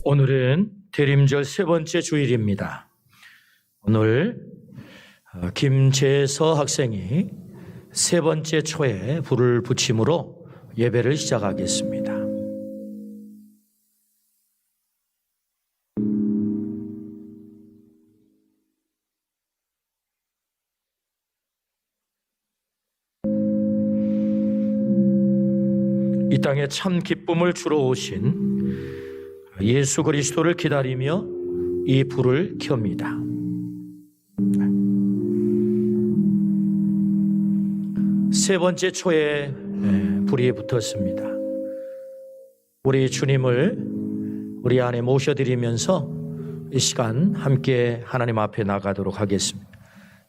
오늘은 대림절 세 번째 주일입니다. 오늘 김재서 학생이 세 번째 초에 불을 붙임으로 예배를 시작하겠습니다. 이 땅에 참 기쁨을 주러 오신 예수 그리스도를 기다리며 이 불을 켭니다. 세 번째 초에 불이 붙었습니다. 우리 주님을 우리 안에 모셔드리면서 이 시간 함께 하나님 앞에 나가도록 하겠습니다.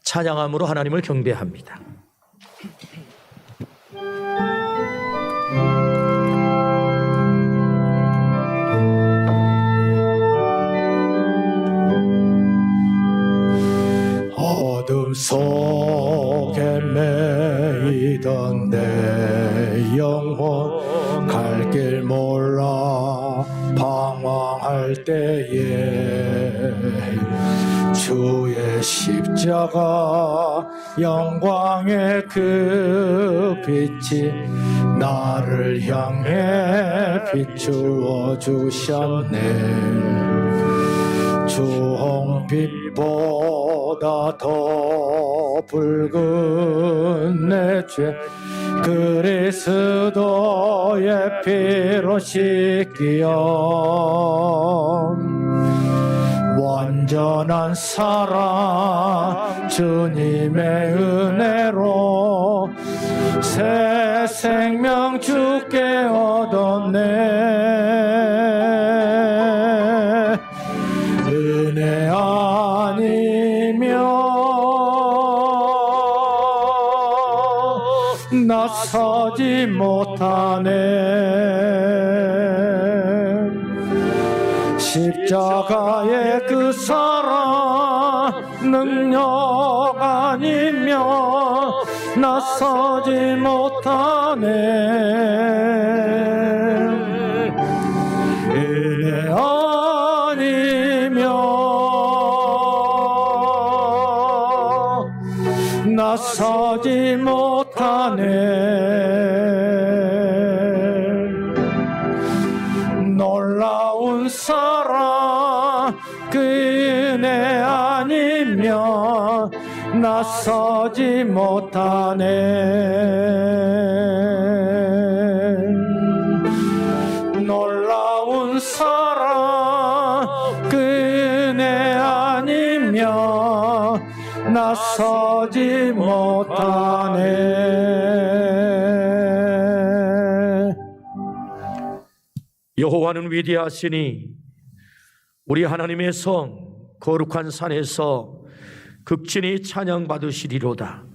찬양함으로 하나님을 경배합니다. 어둠 속에 매이던 내 영혼 갈 길 몰라 방황할 때에 주의 십자가 영광의 그 빛이 나를 향해 비추어 주셨네. 주홍빛보다 더 붉은 내 죄 그리스도의 피로 씻기어 완전한 사랑 주님의 은혜로 새 생명 주께 얻었네. 은혜 아니면 나서지 못하네. 십자가의 그 사랑 능력 아니면 나서지 못하네. 은혜 나서지 못하네. 놀라운 사랑 그 은혜 아니면 나서지 못하네. 놀라운 사랑 그 은혜 아니면 나서지 못하네. 여호와는 위대하시니 우리 하나님의 성 거룩한 산에서 극진히 찬양받으시리로다.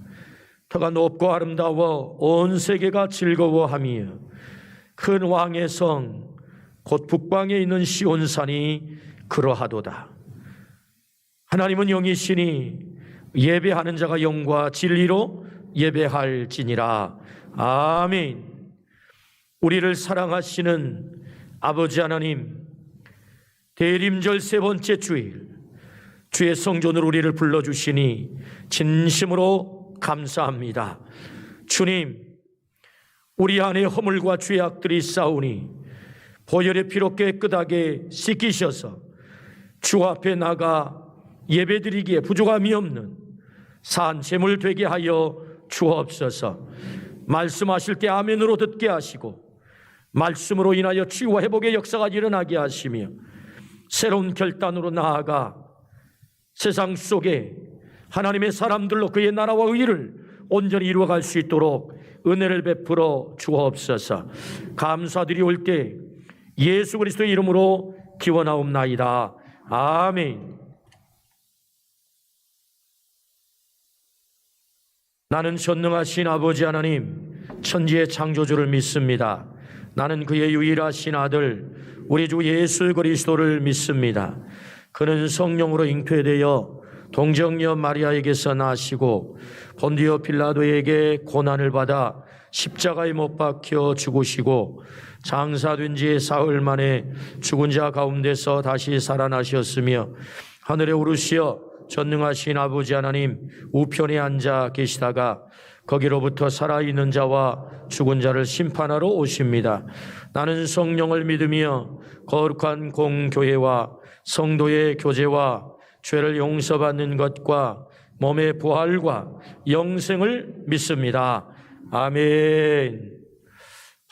터가 높고 아름다워 온 세계가 즐거워하며 큰 왕의 성 곧 북방에 있는 시온산이 그러하도다. 하나님은 영이시니 예배하는 자가 영과 진리로 예배할지니라. 아멘. 우리를 사랑하시는 아버지 하나님, 대림절 세 번째 주일 주의 성전으로 우리를 불러주시니 진심으로 감사합니다. 주님, 우리 안에 허물과 죄악들이 싸우니 보혈의 피로 깨끗하게 씻기셔서 주 앞에 나가 예배드리기에 부족함이 없는 산 제물 되게 하여 주옵소서. 말씀하실 때 아멘으로 듣게 하시고 말씀으로 인하여 치유와 회복의 역사가 일어나게 하시며 새로운 결단으로 나아가 세상 속에 하나님의 사람들로 그의 나라와 의를 온전히 이루어갈 수 있도록 은혜를 베풀어 주옵소서. 감사드리올 때 예수 그리스도의 이름으로 기원하옵나이다. 아멘. 나는 전능하신 아버지 하나님 천지의 창조주를 믿습니다. 나는 그의 유일하신 아들 우리 주 예수 그리스도를 믿습니다. 그는 성령으로 잉태되어 동정녀 마리아에게서 나시고 본디오 빌라도에게 고난을 받아 십자가에 못 박혀 죽으시고 장사된 지 사흘 만에 죽은 자 가운데서 다시 살아나셨으며 하늘에 오르시어 전능하신 아버지 하나님 우편에 앉아 계시다가 거기로부터 살아있는 자와 죽은 자를 심판하러 오십니다. 나는 성령을 믿으며 거룩한 공교회와 성도의 교제와 죄를 용서받는 것과 몸의 부활과 영생을 믿습니다. 아멘.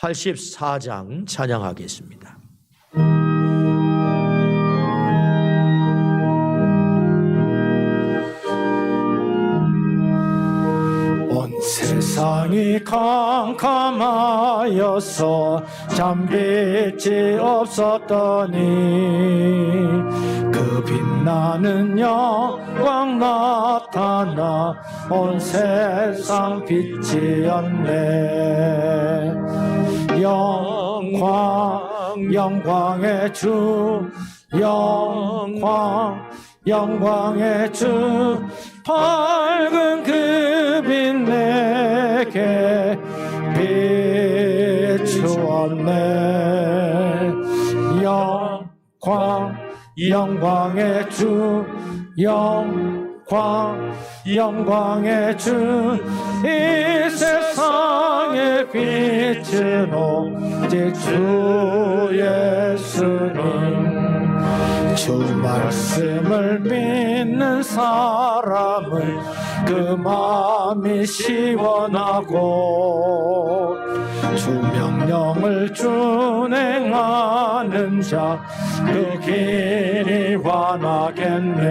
84장 찬양하겠습니다. 온 세상이 캄캄하여서 잠빛이 없었더니 그 빛나는 영광 나타나 온 세상 빛이었네. 영광의 주, 영광의 주, 밝은 그 빛 내게 비추었네. 영광의 주, 영광의 주, 이 세상의 빛은 오직 주 예수님. 주 말씀을 믿는 사람은 그 마음이 시원하고 주 명령을 준행하는 자 그 길이 환하겠네.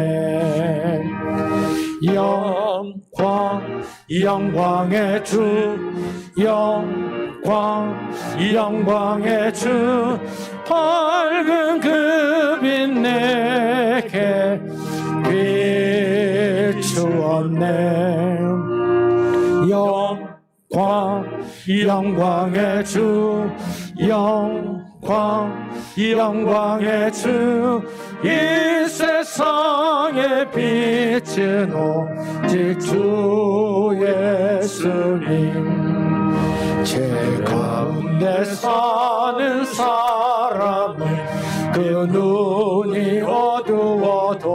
영광의 주, 영광의 주, 밝은 그 빛 내게 비추었네. 영광의 주, 영광의 주, 이 세상의 빛은 오직 주 예수님. 죄 가운데 사는 사람은 그 눈이 어두워도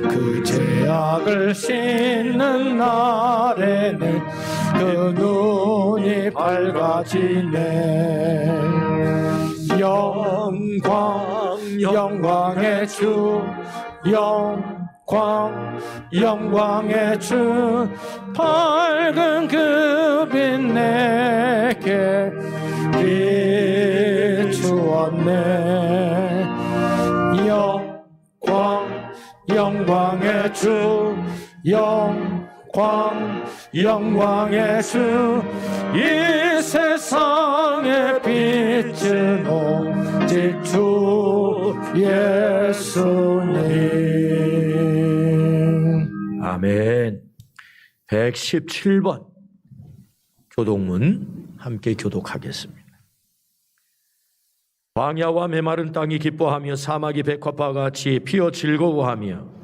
그 죄악을 씻는 날에는 그 눈이 밝아지네. 영광의 주, 영광의 주, 밝은 그 빛 내게 비추었네. 영광의 주, 영광의 주, 이 세상의 빛은 오직 주 예수님. 아멘. 117번 교독문 함께 교독하겠습니다. 광야와 메마른 땅이 기뻐하며 사막이 백합과 같이 피어 즐거워하며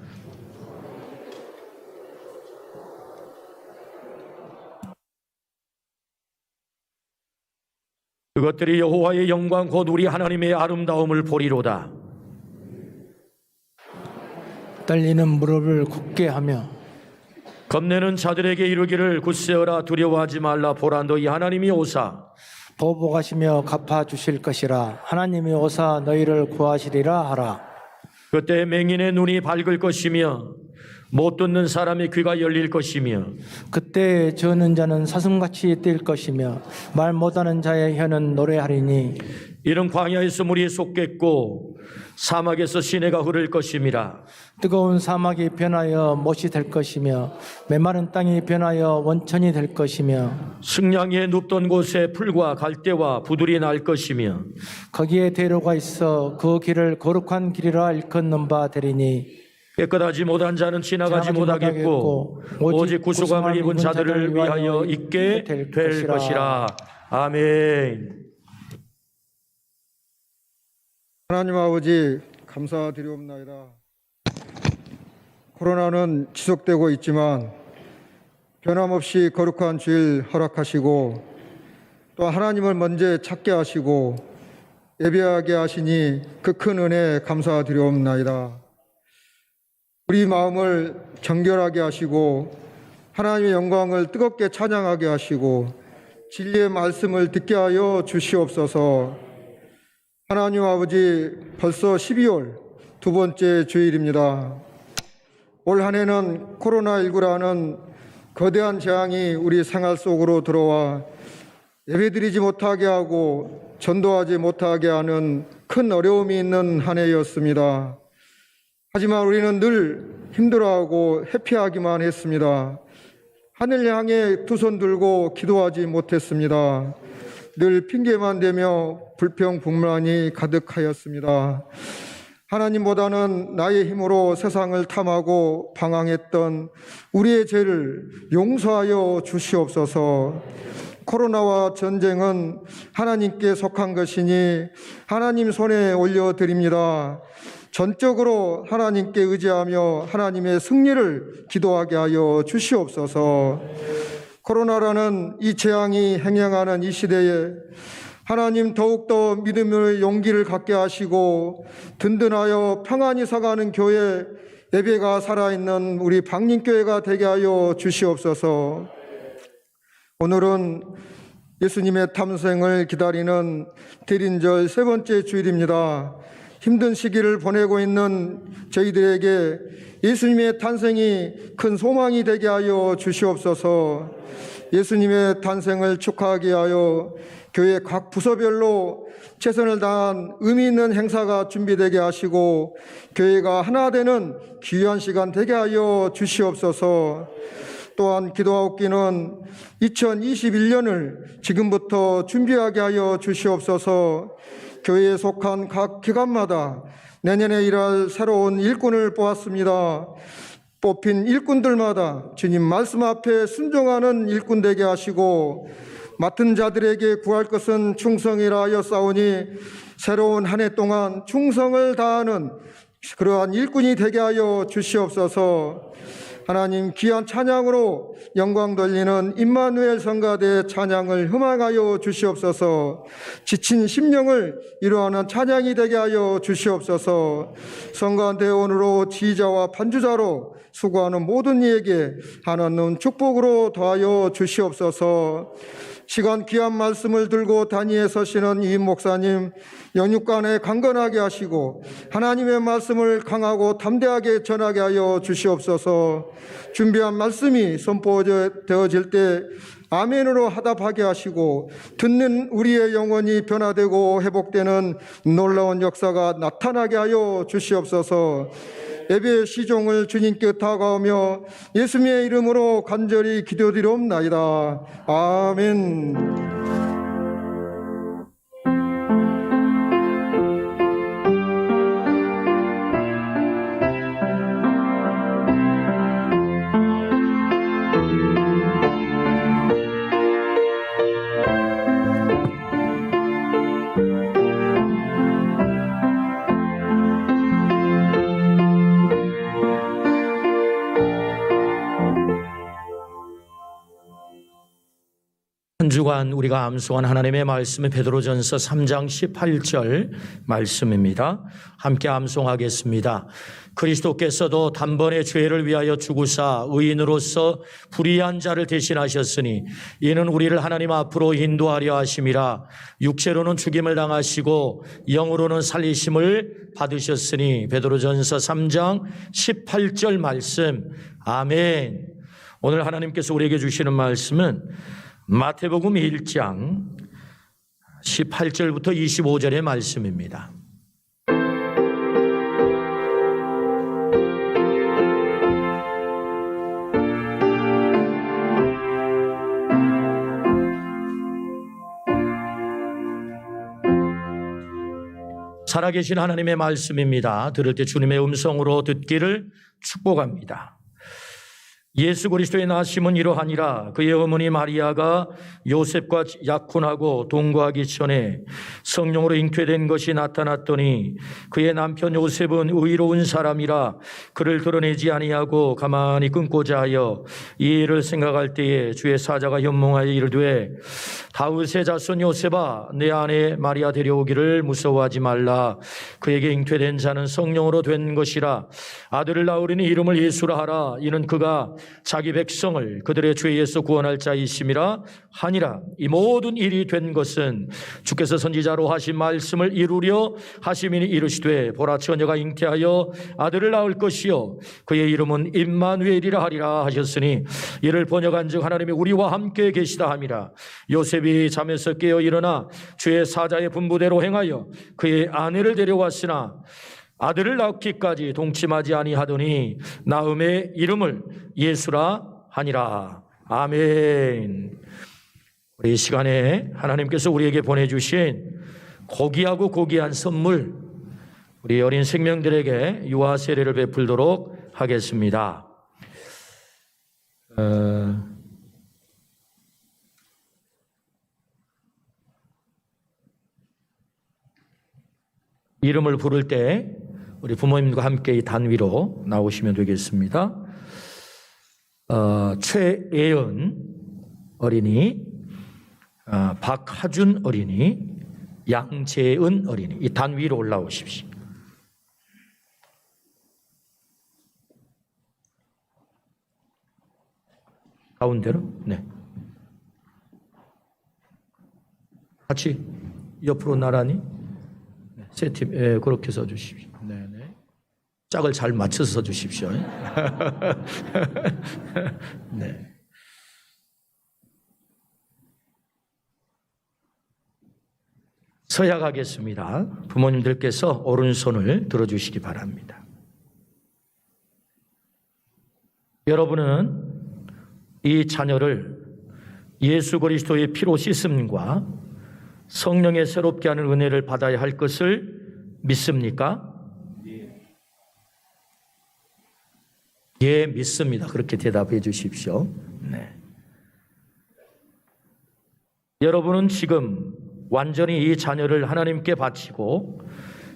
그것들이 여호와의 영광 곧 우리 하나님의 아름다움을 보리로다. 떨리는 무릎을 굳게 하며 겁내는 자들에게 이르기를 굳세어라 두려워하지 말라 보라 너희 하나님이 오사 보복하시며 갚아주실 것이라. 하나님이 오사 너희를 구하시리라 하라. 그때 맹인의 눈이 밝을 것이며 못 듣는 사람의 귀가 열릴 것이며 그때 저는 자는 사슴같이 뛸 것이며 말 못하는 자의 혀는 노래하리니 이는 광야에서 물이 솟겠고 사막에서 시내가 흐를 것임이라. 뜨거운 사막이 변하여 못이 될 것이며 메마른 땅이 변하여 원천이 될 것이며 승냥이에 눕던 곳에 풀과 갈대와 부들이 날 것이며 거기에 대로가 있어 그 길을 거룩한 길이라 일컫는 바 되리니 깨끗하지 못한 자는 지나가지 못하겠고 오직 구속함을 입은 자들을 위하여 있게 될 것이라. 아멘. 하나님 아버지 감사드리옵나이다. 코로나는 지속되고 있지만 변함없이 거룩한 주일 허락하시고 또 하나님을 먼저 찾게 하시고 예배하게 하시니 그 큰 은혜에 감사드리옵나이다. 우리 마음을 정결하게 하시고 하나님의 영광을 뜨겁게 찬양하게 하시고 진리의 말씀을 듣게 하여 주시옵소서. 하나님 아버지, 벌써 12월 두 번째 주일입니다. 올 한 해는 코로나19라는 거대한 재앙이 우리 생활 속으로 들어와 예배드리지 못하게 하고 전도하지 못하게 하는 큰 어려움이 있는 한 해였습니다. 하지만 우리는 늘 힘들어하고 회피하기만 했습니다. 하늘 향해 두 손 들고 기도하지 못했습니다. 늘 핑계만 대며 불평불만이 가득하였습니다. 하나님보다는 나의 힘으로 세상을 탐하고 방황했던 우리의 죄를 용서하여 주시옵소서. 코로나와 전쟁은 하나님께 속한 것이니 하나님 손에 올려드립니다. 전적으로 하나님께 의지하며 하나님의 승리를 기도하게 하여 주시옵소서. 코로나라는 이 재앙이 행행하는 이 시대에 하나님 더욱더 믿음의 용기를 갖게 하시고 든든하여 평안히 서가는 교회, 예배가 살아있는 우리 방림교회가 되게 하여 주시옵소서. 오늘은 예수님의 탐생을 기다리는 대린절 세 번째 주일입니다. 힘든 시기를 보내고 있는 저희들에게 예수님의 탄생이 큰 소망이 되게 하여 주시옵소서. 예수님의 탄생을 축하하게 하여 교회 각 부서별로 최선을 다한 의미 있는 행사가 준비되게 하시고 교회가 하나 되는 귀한 시간 되게 하여 주시옵소서. 또한 기도하옵기는 2021년을 지금부터 준비하게 하여 주시옵소서. 교회에 속한 각 기관마다 내년에 일할 새로운 일꾼을 뽑았습니다. 뽑힌 일꾼들마다 주님 말씀 앞에 순종하는 일꾼 되게 하시고 맡은 자들에게 구할 것은 충성이라 하였사오니 새로운 한 해 동안 충성을 다하는 그러한 일꾼이 되게 하여 주시옵소서. 하나님 귀한 찬양으로 영광 돌리는 임마누엘 성가대 찬양을 흠망하여 주시옵소서. 지친 심령을 위로하는 찬양이 되게 하여 주시옵소서. 성가한 대원으로 지휘자와 반주자로 수고하는 모든 이에게 하나님 축복으로 더하여 주시옵소서. 시간 귀한 말씀을 들고 단위에 서시는 이 목사님 영육간에 강건하게 하시고 하나님의 말씀을 강하고 담대하게 전하게 하여 주시옵소서. 준비한 말씀이 선포되어질 때 아멘으로 화답하게 하시고 듣는 우리의 영혼이 변화되고 회복되는 놀라운 역사가 나타나게 하여 주시옵소서. 예배의 시종을 주님께 다가오며 예수님의 이름으로 간절히 기도드리옵나이다. 아멘. 한 주간 우리가 암송한 하나님의 말씀은 베드로전서 3장 18절 말씀입니다. 함께 암송하겠습니다. 그리스도께서도 단번에 죄를 위하여 죽으사 의인으로서 불의한 자를 대신하셨으니 이는 우리를 하나님 앞으로 인도하려 하심이라. 육체로는 죽임을 당하시고 영으로는 살리심을 받으셨으니. 베드로전서 3장 18절 말씀. 아멘. 오늘 하나님께서 우리에게 주시는 말씀은 마태복음 1장 18절부터 25절의 말씀입니다. 살아계신 하나님의 말씀입니다. 들을 때 주님의 음성으로 듣기를 축복합니다. 예수 그리스도의 나심은 이러하니라. 그의 어머니 마리아가 요셉과 약혼하고 동거하기 전에 성령으로 잉태된 것이 나타났더니 그의 남편 요셉은 의로운 사람이라 그를 드러내지 아니하고 가만히 끊고자 하여 이 일을 생각할 때에 주의 사자가 현몽하여 이르되 다윗의 자손 요셉아 내 아내 마리아 데려오기를 무서워하지 말라. 그에게 잉태된 자는 성령으로 된 것이라. 아들을 낳으리니 이름을 예수라 하라. 이는 그가 자기 백성을 그들의 죄에서 구원할 자이심이라 하니라. 이 모든 일이 된 것은 주께서 선지자로 하신 말씀을 이루려 하심이니 이르시되 보라 처녀가 잉태하여 아들을 낳을 것이요 그의 이름은 임마누엘이라 하리라 하셨으니 이를 번역한즉 하나님이 우리와 함께 계시다 함이라. 요셉이 잠에서 깨어 일어나 주의 사자의 분부대로 행하여 그의 아내를 데려왔으나 아들을 낳기까지 동침하지 아니하더니 나음의 이름을 예수라 하니라. 아멘. 우리 이 시간에 하나님께서 우리에게 보내주신 고귀하고 고귀한 선물, 우리 어린 생명들에게 유아 세례를 베풀도록 하겠습니다. 이름을 부를 때 우리 부모님과 함께 이 단위로 나오시면 되겠습니다. 최예은 어린이, 박하준 어린이, 양재은 어린이, 이 단위로 올라오십시오. 가운데로? 네. 같이 옆으로 나란히 세 팀, 그렇게 써주십시오. 네네. 짝을 잘 맞춰서 써주십시오. 네. 서약하겠습니다. 부모님들께서 오른손을 들어주시기 바랍니다. 여러분은 이 자녀를 예수 그리스도의 피로 씻음과 성령의 새롭게 하는 은혜를 받아야 할 것을 믿습니까? 예, 믿습니다. 그렇게 대답해 주십시오. 네. 여러분은 지금 완전히 이 자녀를 하나님께 바치고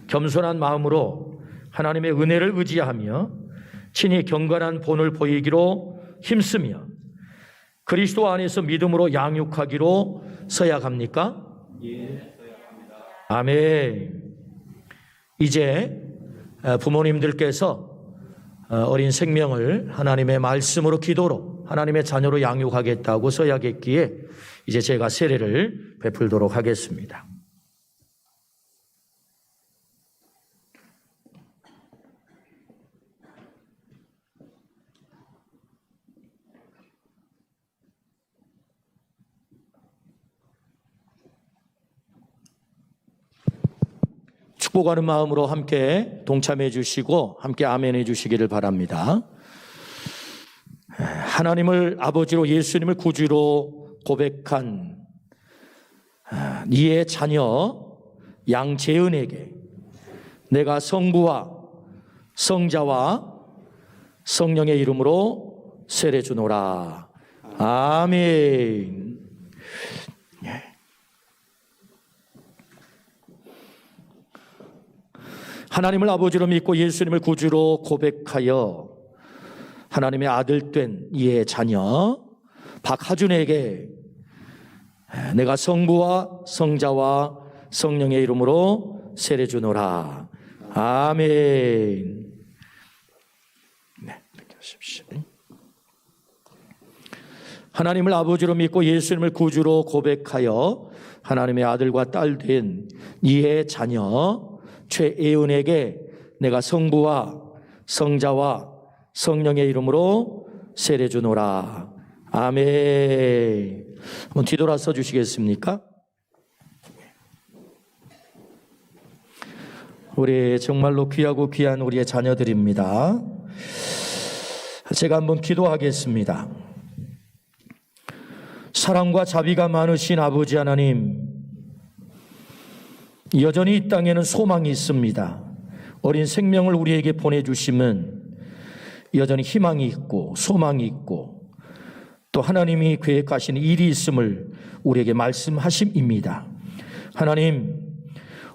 겸손한 마음으로 하나님의 은혜를 의지하며 친히 경건한 본을 보이기로 힘쓰며 그리스도 안에서 믿음으로 양육하기로 서약합니까? 예, 서약합니다. 아멘. 이제 부모님들께서 어린 생명을 하나님의 말씀으로 기도로 하나님의 자녀로 양육하겠다고 서약했기에 이제 제가 세례를 베풀도록 하겠습니다. 축복하는 마음으로 함께 동참해 주시고 함께 아멘해 주시기를 바랍니다. 하나님을 아버지로 예수님을 구주로 고백한 이의 자녀 양재은에게 내가 성부와 성자와 성령의 이름으로 세례 주노라. 아멘. 하나님을 아버지로 믿고 예수님을 구주로 고백하여 하나님의 아들 된 이의 자녀 박하준에게 내가 성부와 성자와 성령의 이름으로 세례 주노라. 아멘. 네, 이렇게 하십시오. 하나님을 아버지로 믿고 예수님을 구주로 고백하여 하나님의 아들과 딸 된 이의 자녀 최예은에게 내가 성부와 성자와 성령의 이름으로 세례 주노라. 아멘. 한번 뒤돌아서 주시겠습니까? 우리 정말로 귀하고 귀한 우리의 자녀들입니다. 제가 한번 기도하겠습니다. 사랑과 자비가 많으신 아버지 하나님, 여전히 이 땅에는 소망이 있습니다. 어린 생명을 우리에게 보내주심은 여전히 희망이 있고 소망이 있고 또 하나님이 계획하신 일이 있음을 우리에게 말씀하심입니다. 하나님,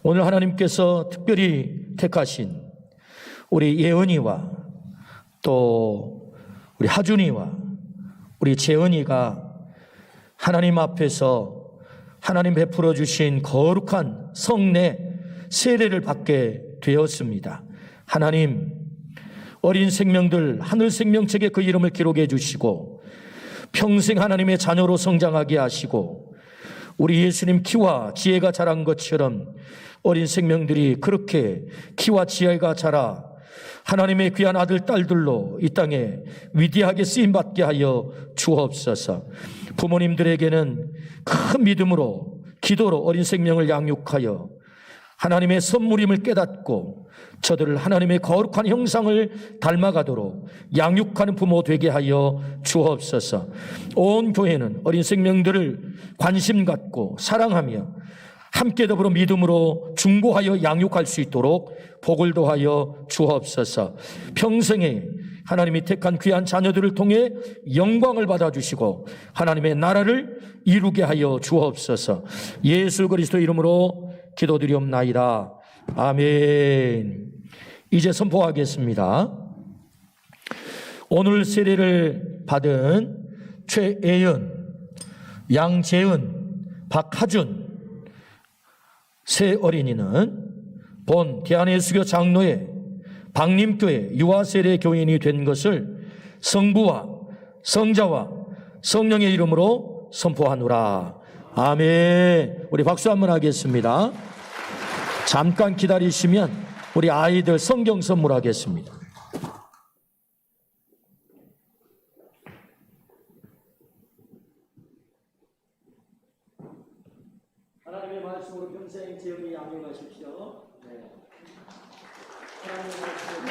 오늘 하나님께서 특별히 택하신 우리 예은이와 또 우리 하준이와 우리 재은이가 하나님 앞에서 하나님 베풀어 주신 거룩한 성례 세례를 받게 되었습니다. 하나님, 어린 생명들 하늘 생명책에 그 이름을 기록해 주시고 평생 하나님의 자녀로 성장하게 하시고 우리 예수님 키와 지혜가 자란 것처럼 어린 생명들이 그렇게 키와 지혜가 자라 하나님의 귀한 아들 딸들로 이 땅에 위대하게 쓰임받게 하여 주옵소서. 부모님들에게는 큰 믿음으로 기도로 어린 생명을 양육하여 하나님의 선물임을 깨닫고 저들을 하나님의 거룩한 형상을 닮아가도록 양육하는 부모 되게 하여 주옵소서. 온 교회는 어린 생명들을 관심 갖고 사랑하며 함께 더불어 믿음으로 중보하여 양육할 수 있도록 복을 더하여 주옵소서. 평생에 하나님이 택한 귀한 자녀들을 통해 영광을 받아주시고 하나님의 나라를 이루게 하여 주옵소서. 예수 그리스도 이름으로 기도드리옵나이다. 아멘. 이제 선포하겠습니다. 오늘 세례를 받은 최애연, 양재은, 박하준 세 어린이는 본 대한예수교 장로회 박림교회 유아세례 교인이 된 것을 성부와 성자와 성령의 이름으로 선포하노라. 아멘. 우리 박수 한번 하겠습니다. 잠깐 기다리시면 우리 아이들 성경 선물하겠습니다. 하나님의 말씀으로 평생 지혜를 양육하십시오. 네. 하나님의 말씀으로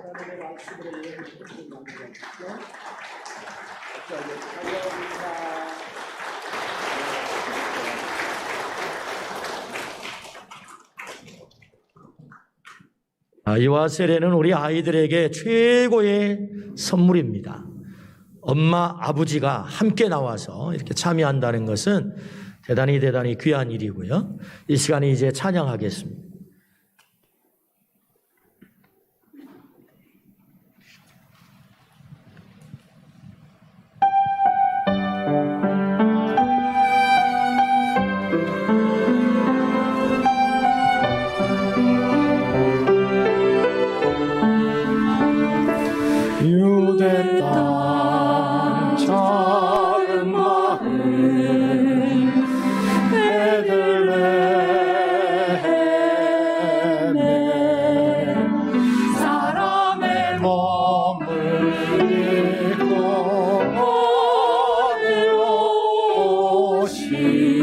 하나님의 말씀으로 양육하십시오. 감사합니다. 유아 세례는 우리 아이들에게 최고의 선물입니다. 엄마, 아버지가 함께 나와서 이렇게 참여한다는 것은 대단히 귀한 일이고요. 이 시간에 이제 찬양하겠습니다. 유대 땅 작은 마을 베들레헴에 사람의 몸을 입고 오시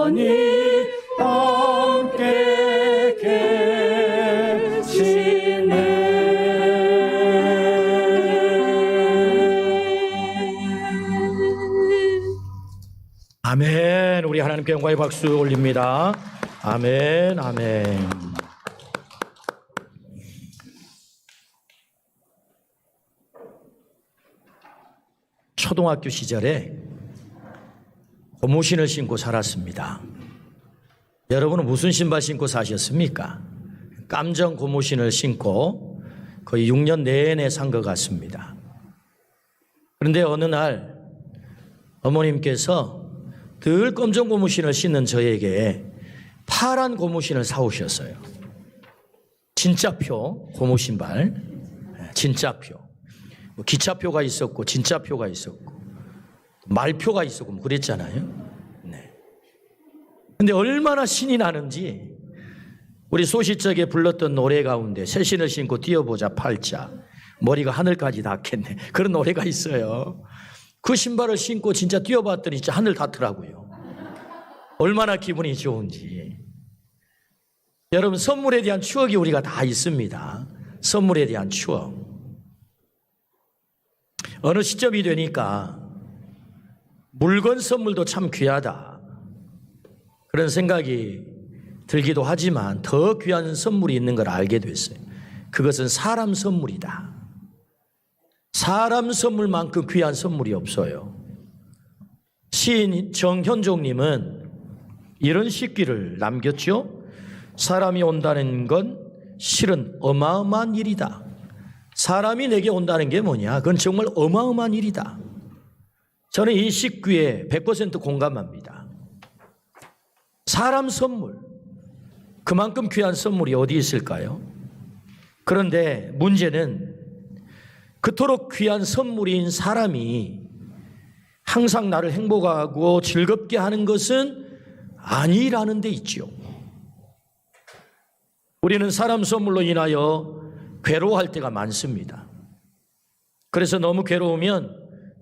영원히 함께 계시네. 아멘. 우리 하나님께 영광의 박수 올립니다. 아멘, 아멘. 초등학교 시절에 고무신을 신고 살았습니다. 여러분은 무슨 신발 신고 사셨습니까? 깜정 고무신을 신고 거의 6년 내내 산 것 같습니다. 그런데 어느 날 어머님께서 늘 검정 고무신을 신는 저에게 파란 고무신을 사오셨어요. 진짜표 고무신발, 진짜표. 기차표가 있었고 진짜표가 있었고 말표가 있었고 뭐 그랬잖아요. 네. 근데 얼마나 신이 나는지 우리 소시적에 불렀던 노래 가운데 새 신을 신고 뛰어보자 팔자 머리가 하늘까지 닿겠네 그런 노래가 있어요. 그 신발을 신고 진짜 뛰어봤더니 진짜 하늘 닿더라고요. 얼마나 기분이 좋은지. 여러분 선물에 대한 추억이 우리가 다 있습니다. 선물에 대한 추억. 어느 시점이 되니까 물건 선물도 참 귀하다 그런 생각이 들기도 하지만 더 귀한 선물이 있는 걸 알게 됐어요. 그것은 사람 선물이다. 사람 선물만큼 귀한 선물이 없어요. 시인 정현종님은 이런 시귀를 남겼죠. 사람이 온다는 건 실은 어마어마한 일이다. 사람이 내게 온다는 게 뭐냐? 그건 정말 어마어마한 일이다. 저는 이 시귀에 100% 공감합니다. 사람 선물, 그만큼 귀한 선물이 어디 있을까요? 그런데 문제는 그토록 귀한 선물인 사람이 항상 나를 행복하고 즐겁게 하는 것은 아니라는 데 있죠. 우리는 사람 선물로 인하여 괴로워할 때가 많습니다. 그래서 너무 괴로우면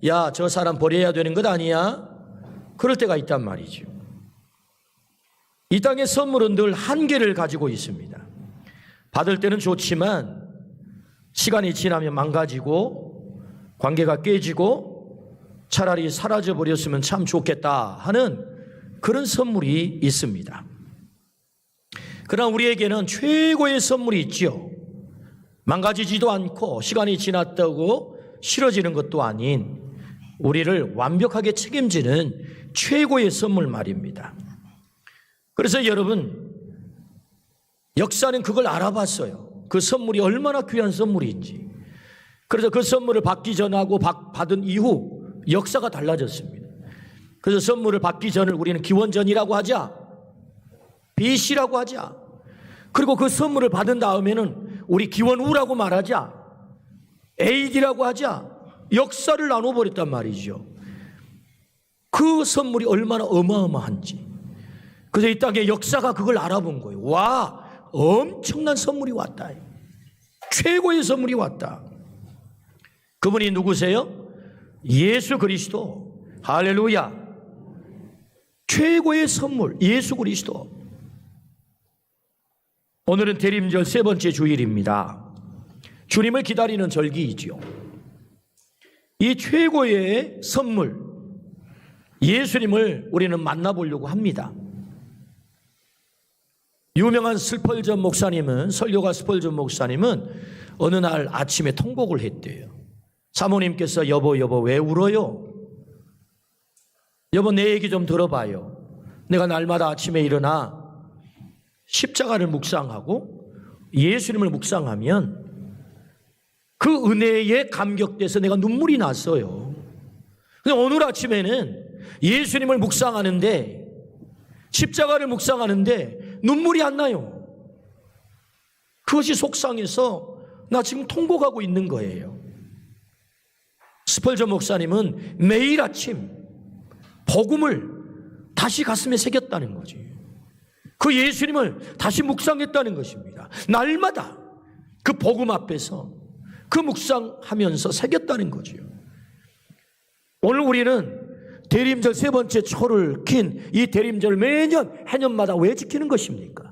야, 저 사람 버려야 되는 것 아니야? 그럴 때가 있단 말이죠. 이 땅의 선물은 늘 한계를 가지고 있습니다. 받을 때는 좋지만 시간이 지나면 망가지고 관계가 깨지고 차라리 사라져 버렸으면 참 좋겠다 하는 그런 선물이 있습니다. 그러나 우리에게는 최고의 선물이 있죠. 망가지지도 않고 시간이 지났다고 싫어지는 것도 아닌 우리를 완벽하게 책임지는 최고의 선물 말입니다. 그래서 여러분 역사는 그걸 알아봤어요. 그 선물이 얼마나 귀한 선물인지. 그래서 그 선물을 받기 전하고 받은 이후 역사가 달라졌습니다. 그래서 선물을 받기 전을 우리는 기원전이라고 하자, BC라고 하자. 그리고 그 선물을 받은 다음에는 우리 기원후라고 말하자, AD라고 하자. 역사를 나눠버렸단 말이죠. 그 선물이 얼마나 어마어마한지. 그래서 이 땅의 역사가 그걸 알아본 거예요. 와, 엄청난 선물이 왔다. 최고의 선물이 왔다. 그분이 누구세요? 예수 그리스도. 할렐루야. 최고의 선물 예수 그리스도. 오늘은 대림절 세 번째 주일입니다. 주님을 기다리는 절기이지요. 이 최고의 선물 예수님을 우리는 만나보려고 합니다. 유명한 스펄전 목사님은, 설교가 스펄전 목사님은 어느 날 아침에 통곡을 했대요. 사모님께서 여보 왜 울어요? 여보 내 얘기 좀 들어봐요. 내가 날마다 아침에 일어나 십자가를 묵상하고 예수님을 묵상하면 그 은혜에 감격돼서 내가 눈물이 났어요. 근데 오늘 아침에는 예수님을 묵상하는데, 십자가를 묵상하는데 눈물이 안 나요. 그것이 속상해서 나 지금 통곡하고 있는 거예요. 스펄전 목사님은 매일 아침 복음을 다시 가슴에 새겼다는 거지. 그 예수님을 다시 묵상했다는 것입니다. 날마다 그 복음 앞에서 그 묵상하면서 새겼다는 거죠. 오늘 우리는 대림절 세 번째 초를 킨 이 대림절 매년 해년마다 왜 지키는 것입니까?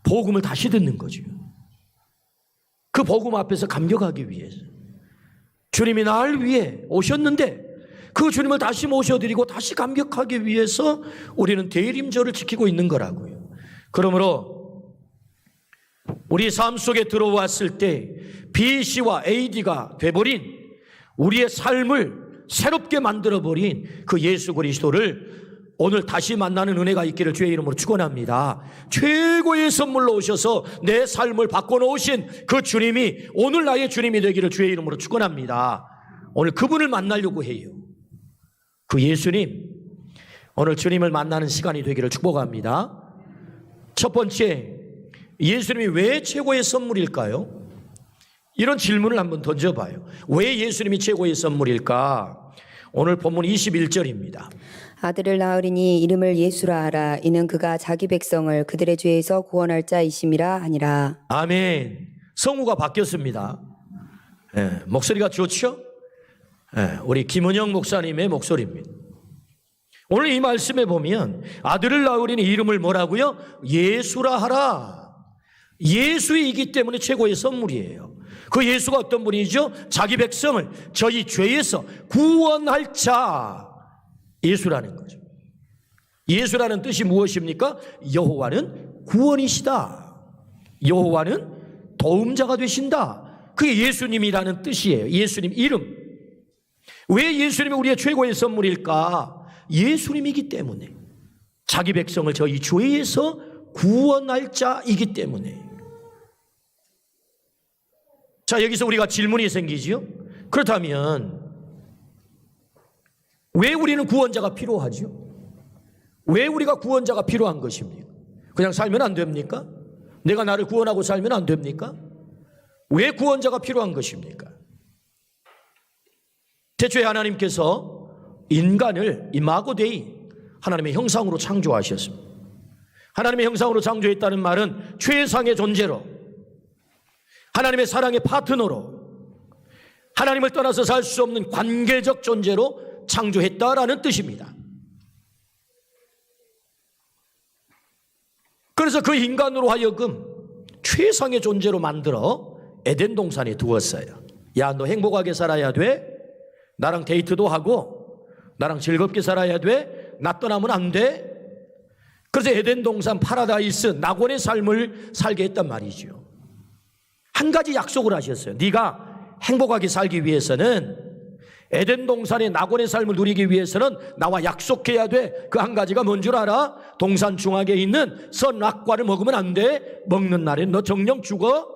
복음을 다시 듣는 거죠. 그 복음 앞에서 감격하기 위해서. 주님이 날 위해 오셨는데 그 주님을 다시 모셔드리고 다시 감격하기 위해서 우리는 대림절을 지키고 있는 거라고요. 그러므로 우리 삶 속에 들어왔을 때 BC와 AD가 돼버린 우리의 삶을 새롭게 만들어버린 그 예수 그리스도를 오늘 다시 만나는 은혜가 있기를 주의 이름으로 축원합니다. 최고의 선물로 오셔서 내 삶을 바꿔놓으신 그 주님이 오늘 나의 주님이 되기를 주의 이름으로 축원합니다. 오늘 그분을 만나려고 해요. 그 예수님, 오늘 주님을 만나는 시간이 되기를 축복합니다. 첫 번째, 예수님이 왜 최고의 선물일까요? 이런 질문을 한번 던져봐요. 왜 예수님이 최고의 선물일까? 오늘 본문 21절입니다. 아들을 낳으리니 이름을 예수라 하라. 이는 그가 자기 백성을 그들의 죄에서 구원할 자이심이라 하니라. 아멘. 성우가 바뀌었습니다. 목소리가 좋죠? 우리 김은영 목사님의 목소리입니다. 오늘 이 말씀에 보면 아들을 낳으리니 이름을 뭐라고요? 예수라 하라. 예수이기 때문에 최고의 선물이에요. 그 예수가 어떤 분이죠? 자기 백성을 저희 죄에서 구원할 자, 예수라는 거죠. 예수라는 뜻이 무엇입니까? 여호와는 구원이시다. 여호와는 도움자가 되신다. 그게 예수님이라는 뜻이에요. 예수님 이름. 왜 예수님이 우리의 최고의 선물일까? 예수님이기 때문에. 자기 백성을 저희 죄에서 구원할 자이기 때문에. 자, 여기서 우리가 질문이 생기지요? 그렇다면 왜 우리는 구원자가 필요하죠? 왜 우리가 구원자가 필요한 것입니까? 그냥 살면 안 됩니까? 내가 나를 구원하고 살면 안 됩니까? 왜 구원자가 필요한 것입니까? 태초에 하나님께서 인간을 이마고 데이 하나님의 형상으로 창조하셨습니다. 하나님의 형상으로 창조했다는 말은 최상의 존재로, 하나님의 사랑의 파트너로, 하나님을 떠나서 살 수 없는 관계적 존재로 창조했다라는 뜻입니다. 그래서 그 인간으로 하여금 최상의 존재로 만들어 에덴 동산에 두었어요. 야, 너 행복하게 살아야 돼. 나랑 데이트도 하고 나랑 즐겁게 살아야 돼. 나 떠나면 안 돼. 그래서 에덴 동산 파라다이스 낙원의 삶을 살게 했단 말이죠. 한 가지 약속을 하셨어요. 네가 행복하게 살기 위해서는, 에덴 동산의 낙원의 삶을 누리기 위해서는 나와 약속해야 돼. 그 한 가지가 뭔 줄 알아? 동산 중앙에 있는 선악과를 먹으면 안 돼. 먹는 날엔 너 정령 죽어.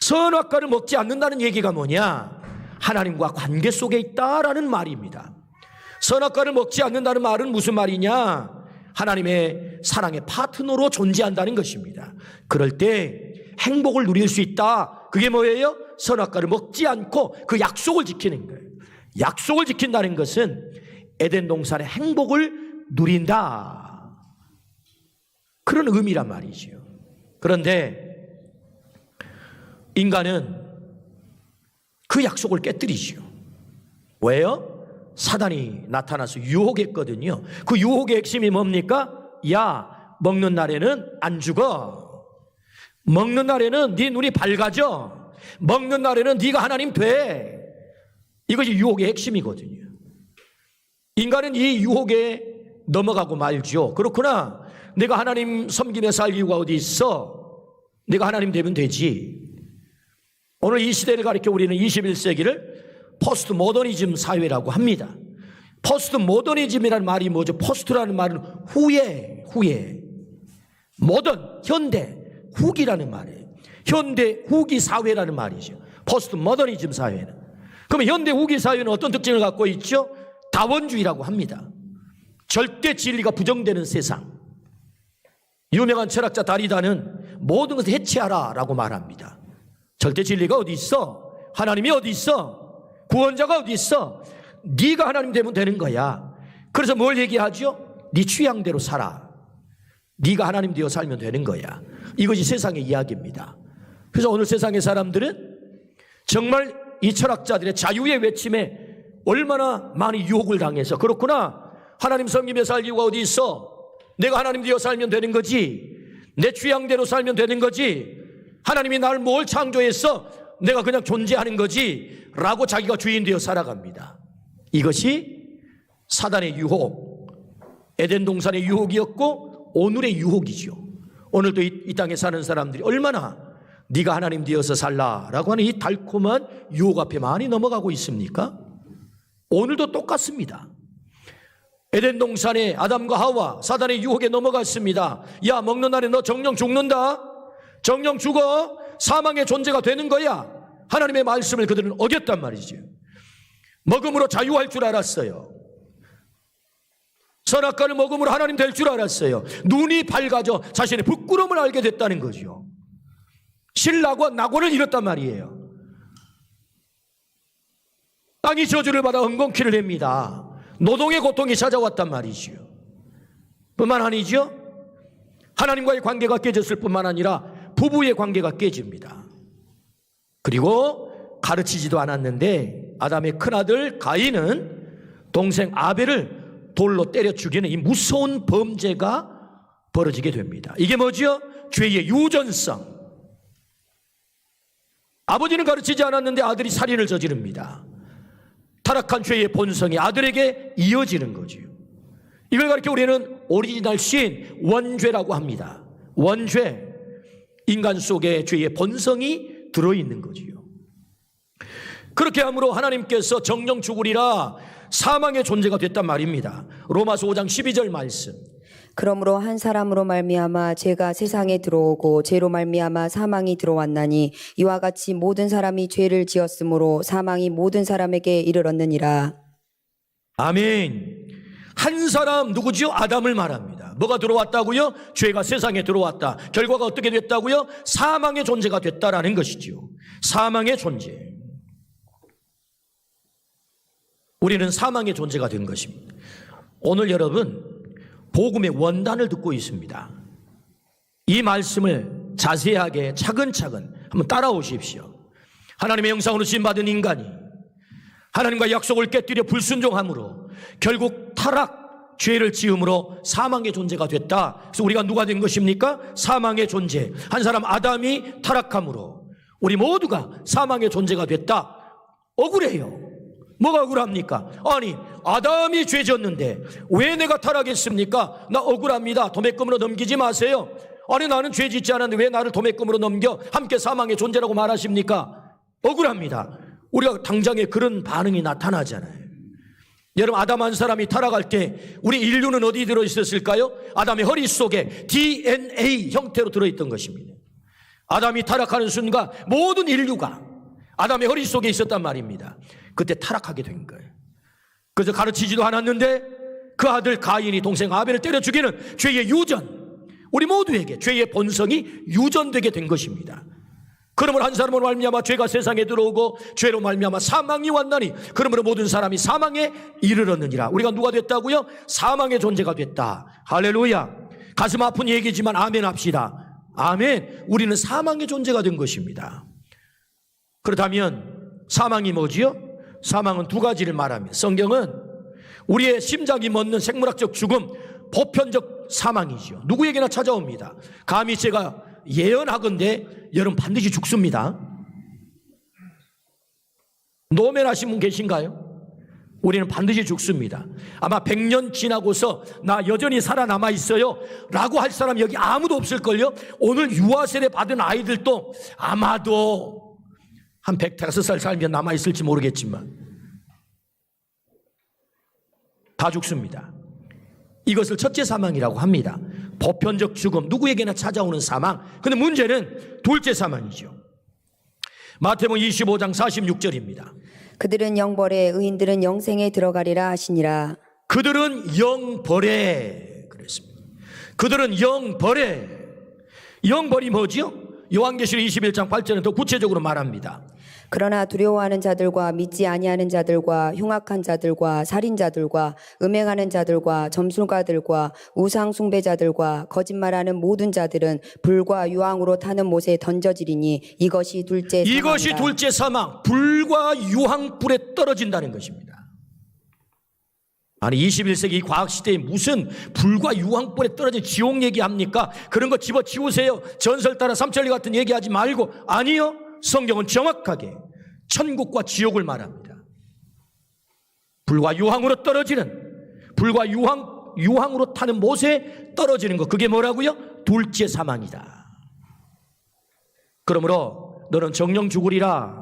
선악과를 먹지 않는다는 얘기가 뭐냐? 하나님과 관계 속에 있다라는 말입니다. 선악과를 먹지 않는다는 말은 무슨 말이냐? 하나님의 사랑의 파트너로 존재한다는 것입니다. 그럴 때 행복을 누릴 수 있다. 그게 뭐예요? 선악과를 먹지 않고 그 약속을 지키는 거예요. 약속을 지킨다는 것은 에덴 동산의 행복을 누린다, 그런 의미란 말이죠. 그런데 인간은 그 약속을 깨뜨리죠. 왜요? 사단이 나타나서 유혹했거든요. 그 유혹의 핵심이 뭡니까? 야, 먹는 날에는 안 죽어. 먹는 날에는 네 눈이 밝아져. 먹는 날에는 네가 하나님 돼. 이것이 유혹의 핵심이거든요. 인간은 이 유혹에 넘어가고 말죠. 그렇구나, 내가 하나님 섬기며 살 이유가 어디 있어? 내가 하나님 되면 되지. 오늘 이 시대를 가리켜 우리는 21세기를 포스트 모더니즘 사회라고 합니다. 포스트 모더니즘이라는 말이 뭐죠? 포스트라는 말은 후에, 모던, 현대, 후기라는 말이에요. 현대 후기 사회라는 말이죠. 포스트 모더니즘 사회는. 그러면 현대 후기 사회는 어떤 특징을 갖고 있죠? 다원주의라고 합니다. 절대 진리가 부정되는 세상. 유명한 철학자 다리다는 모든 것을 해체하라 라고 말합니다. 절대 진리가 어디 있어? 하나님이 어디 있어? 구원자가 어디 있어? 네가 하나님 되면 되는 거야. 그래서 뭘 얘기하죠? 네 취향대로 살아. 네가 하나님 되어 살면 되는 거야. 이것이 세상의 이야기입니다. 그래서 오늘 세상의 사람들은 정말 이 철학자들의 자유의 외침에 얼마나 많이 유혹을 당해서 그렇구나. 하나님 섬기며 살 이유가 어디 있어? 내가 하나님 되어 살면 되는 거지. 내 취향대로 살면 되는 거지. 하나님이 나를 뭘 창조했어? 내가 그냥 존재하는 거지 라고 자기가 주인 되어 살아갑니다. 이것이 사단의 유혹, 에덴 동산의 유혹이었고 오늘의 유혹이죠. 오늘도 이 땅에 사는 사람들이 얼마나 네가 하나님 되어서 살라라고 하는 이 달콤한 유혹 앞에 많이 넘어가고 있습니까? 오늘도 똑같습니다. 에덴 동산에 아담과 하와 사단의 유혹에 넘어갔습니다. 야, 먹는 날에 너 정령 죽는다. 정령 죽어. 사망의 존재가 되는 거야. 하나님의 말씀을 그들은 어겼단 말이죠. 먹음으로 자유할 줄 알았어요. 선악과를 먹음으로 하나님 될 줄 알았어요. 눈이 밝아져 자신의 부끄러움을 알게 됐다는 거죠. 신라고 낙원을 잃었단 말이에요. 땅이 저주를 받아 엉겅퀴를 냅니다. 노동의 고통이 찾아왔단 말이죠. 뿐만 아니죠. 하나님과의 관계가 깨졌을 뿐만 아니라 부부의 관계가 깨집니다. 그리고 가르치지도 않았는데 아담의 큰아들 가인은 동생 아벨을 돌로 때려 죽이는 이 무서운 범죄가 벌어지게 됩니다. 이게 뭐죠? 죄의 유전성. 아버지는 가르치지 않았는데 아들이 살인을 저지릅니다. 타락한 죄의 본성이 아들에게 이어지는 거죠. 이걸 가리켜 우리는 오리지널 신, 원죄라고 합니다. 원죄, 인간 속에 죄의 본성이 들어있는 거지요. 그렇게 함으로 하나님께서 정령 죽으리라 사망의 존재가 됐단 말입니다. 로마서 5장 12절 말씀. 그러므로 한 사람으로 말미암아 죄가 세상에 들어오고 죄로 말미암아 사망이 들어왔나니 이와 같이 모든 사람이 죄를 지었으므로 사망이 모든 사람에게 이르렀느니라. 아멘. 한 사람 누구지요? 아담을 말합니다. 뭐가 들어왔다고요? 죄가 세상에 들어왔다. 결과가 어떻게 됐다고요? 사망의 존재가 됐다라는 것이지요. 사망의 존재. 우리는 사망의 존재가 된 것입니다. 오늘 여러분 복음의 원단을 듣고 있습니다. 이 말씀을 자세하게 차근차근 한번 따라오십시오. 하나님의 형상으로 지음받은 인간이 하나님과 약속을 깨뜨려 불순종함으로 결국 타락, 죄를 지음으로 사망의 존재가 됐다. 그래서 우리가 누가 된 것입니까? 사망의 존재. 한 사람 아담이 타락함으로 우리 모두가 사망의 존재가 됐다. 억울해요. 뭐가 억울합니까? 아니, 아담이 죄 지었는데 왜 내가 타락했습니까? 나 억울합니다. 도매금으로 넘기지 마세요. 아니, 나는 죄 짓지 않았는데 왜 나를 도매금으로 넘겨 함께 사망의 존재라고 말하십니까? 억울합니다. 우리가 당장에 그런 반응이 나타나잖아요. 여러분, 아담 한 사람이 타락할 때 우리 인류는 어디 들어있었을까요? 아담의 허리 속에 DNA 형태로 들어있던 것입니다. 아담이 타락하는 순간 모든 인류가 아담의 허리 속에 있었단 말입니다. 그때 타락하게 된 거예요. 그래서 가르치지도 않았는데 그 아들 가인이 동생 아벨을 때려 죽이는 죄의 유전, 우리 모두에게 죄의 본성이 유전되게 된 것입니다. 그러므로 한 사람으로 말미암아 죄가 세상에 들어오고 죄로 말미암아 사망이 왔나니 그러므로 모든 사람이 사망에 이르렀느니라. 우리가 누가 됐다고요? 사망의 존재가 됐다. 할렐루야. 가슴 아픈 얘기지만 아멘 합시다. 아멘. 우리는 사망의 존재가 된 것입니다. 그렇다면 사망이 뭐지요? 사망은 두 가지를 말합니다. 성경은 우리의 심장이 멎는 생물학적 죽음, 보편적 사망이죠. 누구에게나 찾아옵니다. 감히 제가 예언하건대 여러분 반드시 죽습니다. 노면하신 분 계신가요? 우리는 반드시 죽습니다. 아마 100년 지나고서 나 여전히 살아남아 있어요 라고 할 사람 여기 아무도 없을걸요. 오늘 유아세례 받은 아이들도 아마도 한 105살 살면 남아있을지 모르겠지만 다 죽습니다. 이것을 첫째 사망이라고 합니다. 보편적 죽음, 누구에게나 찾아오는 사망. 근데 문제는 둘째 사망이죠. 마태복음 25장 46절입니다. 그들은 영벌에 의인들은 영생에 들어가리라 하시니라. 그들은 영벌에 그랬습니다. 그들은 영벌에. 영벌이 뭐지요? 요한계시록 21장 8절은 더 구체적으로 말합니다. 그러나 두려워하는 자들과 믿지 아니하는 자들과 흉악한 자들과 살인자들과 음행하는 자들과 점술가들과 우상 숭배자들과 거짓말하는 모든 자들은 불과 유황으로 타는 못에 던져지리니 이것이 둘째 사망이다. 이것이 둘째 사망, 불과 유황불에 떨어진다는 것입니다. 아니 21세기 과학시대에 무슨 불과 유황불에 떨어진 지옥 얘기합니까? 그런 거 집어치우세요. 전설 따라 삼천리 같은 얘기하지 말고. 아니요, 성경은 정확하게 천국과 지옥을 말합니다. 불과 유황으로 떨어지는, 불과 유황으로 타는 못에 떨어지는 것, 그게 뭐라고요? 둘째 사망이다. 그러므로 너는 정령 죽으리라.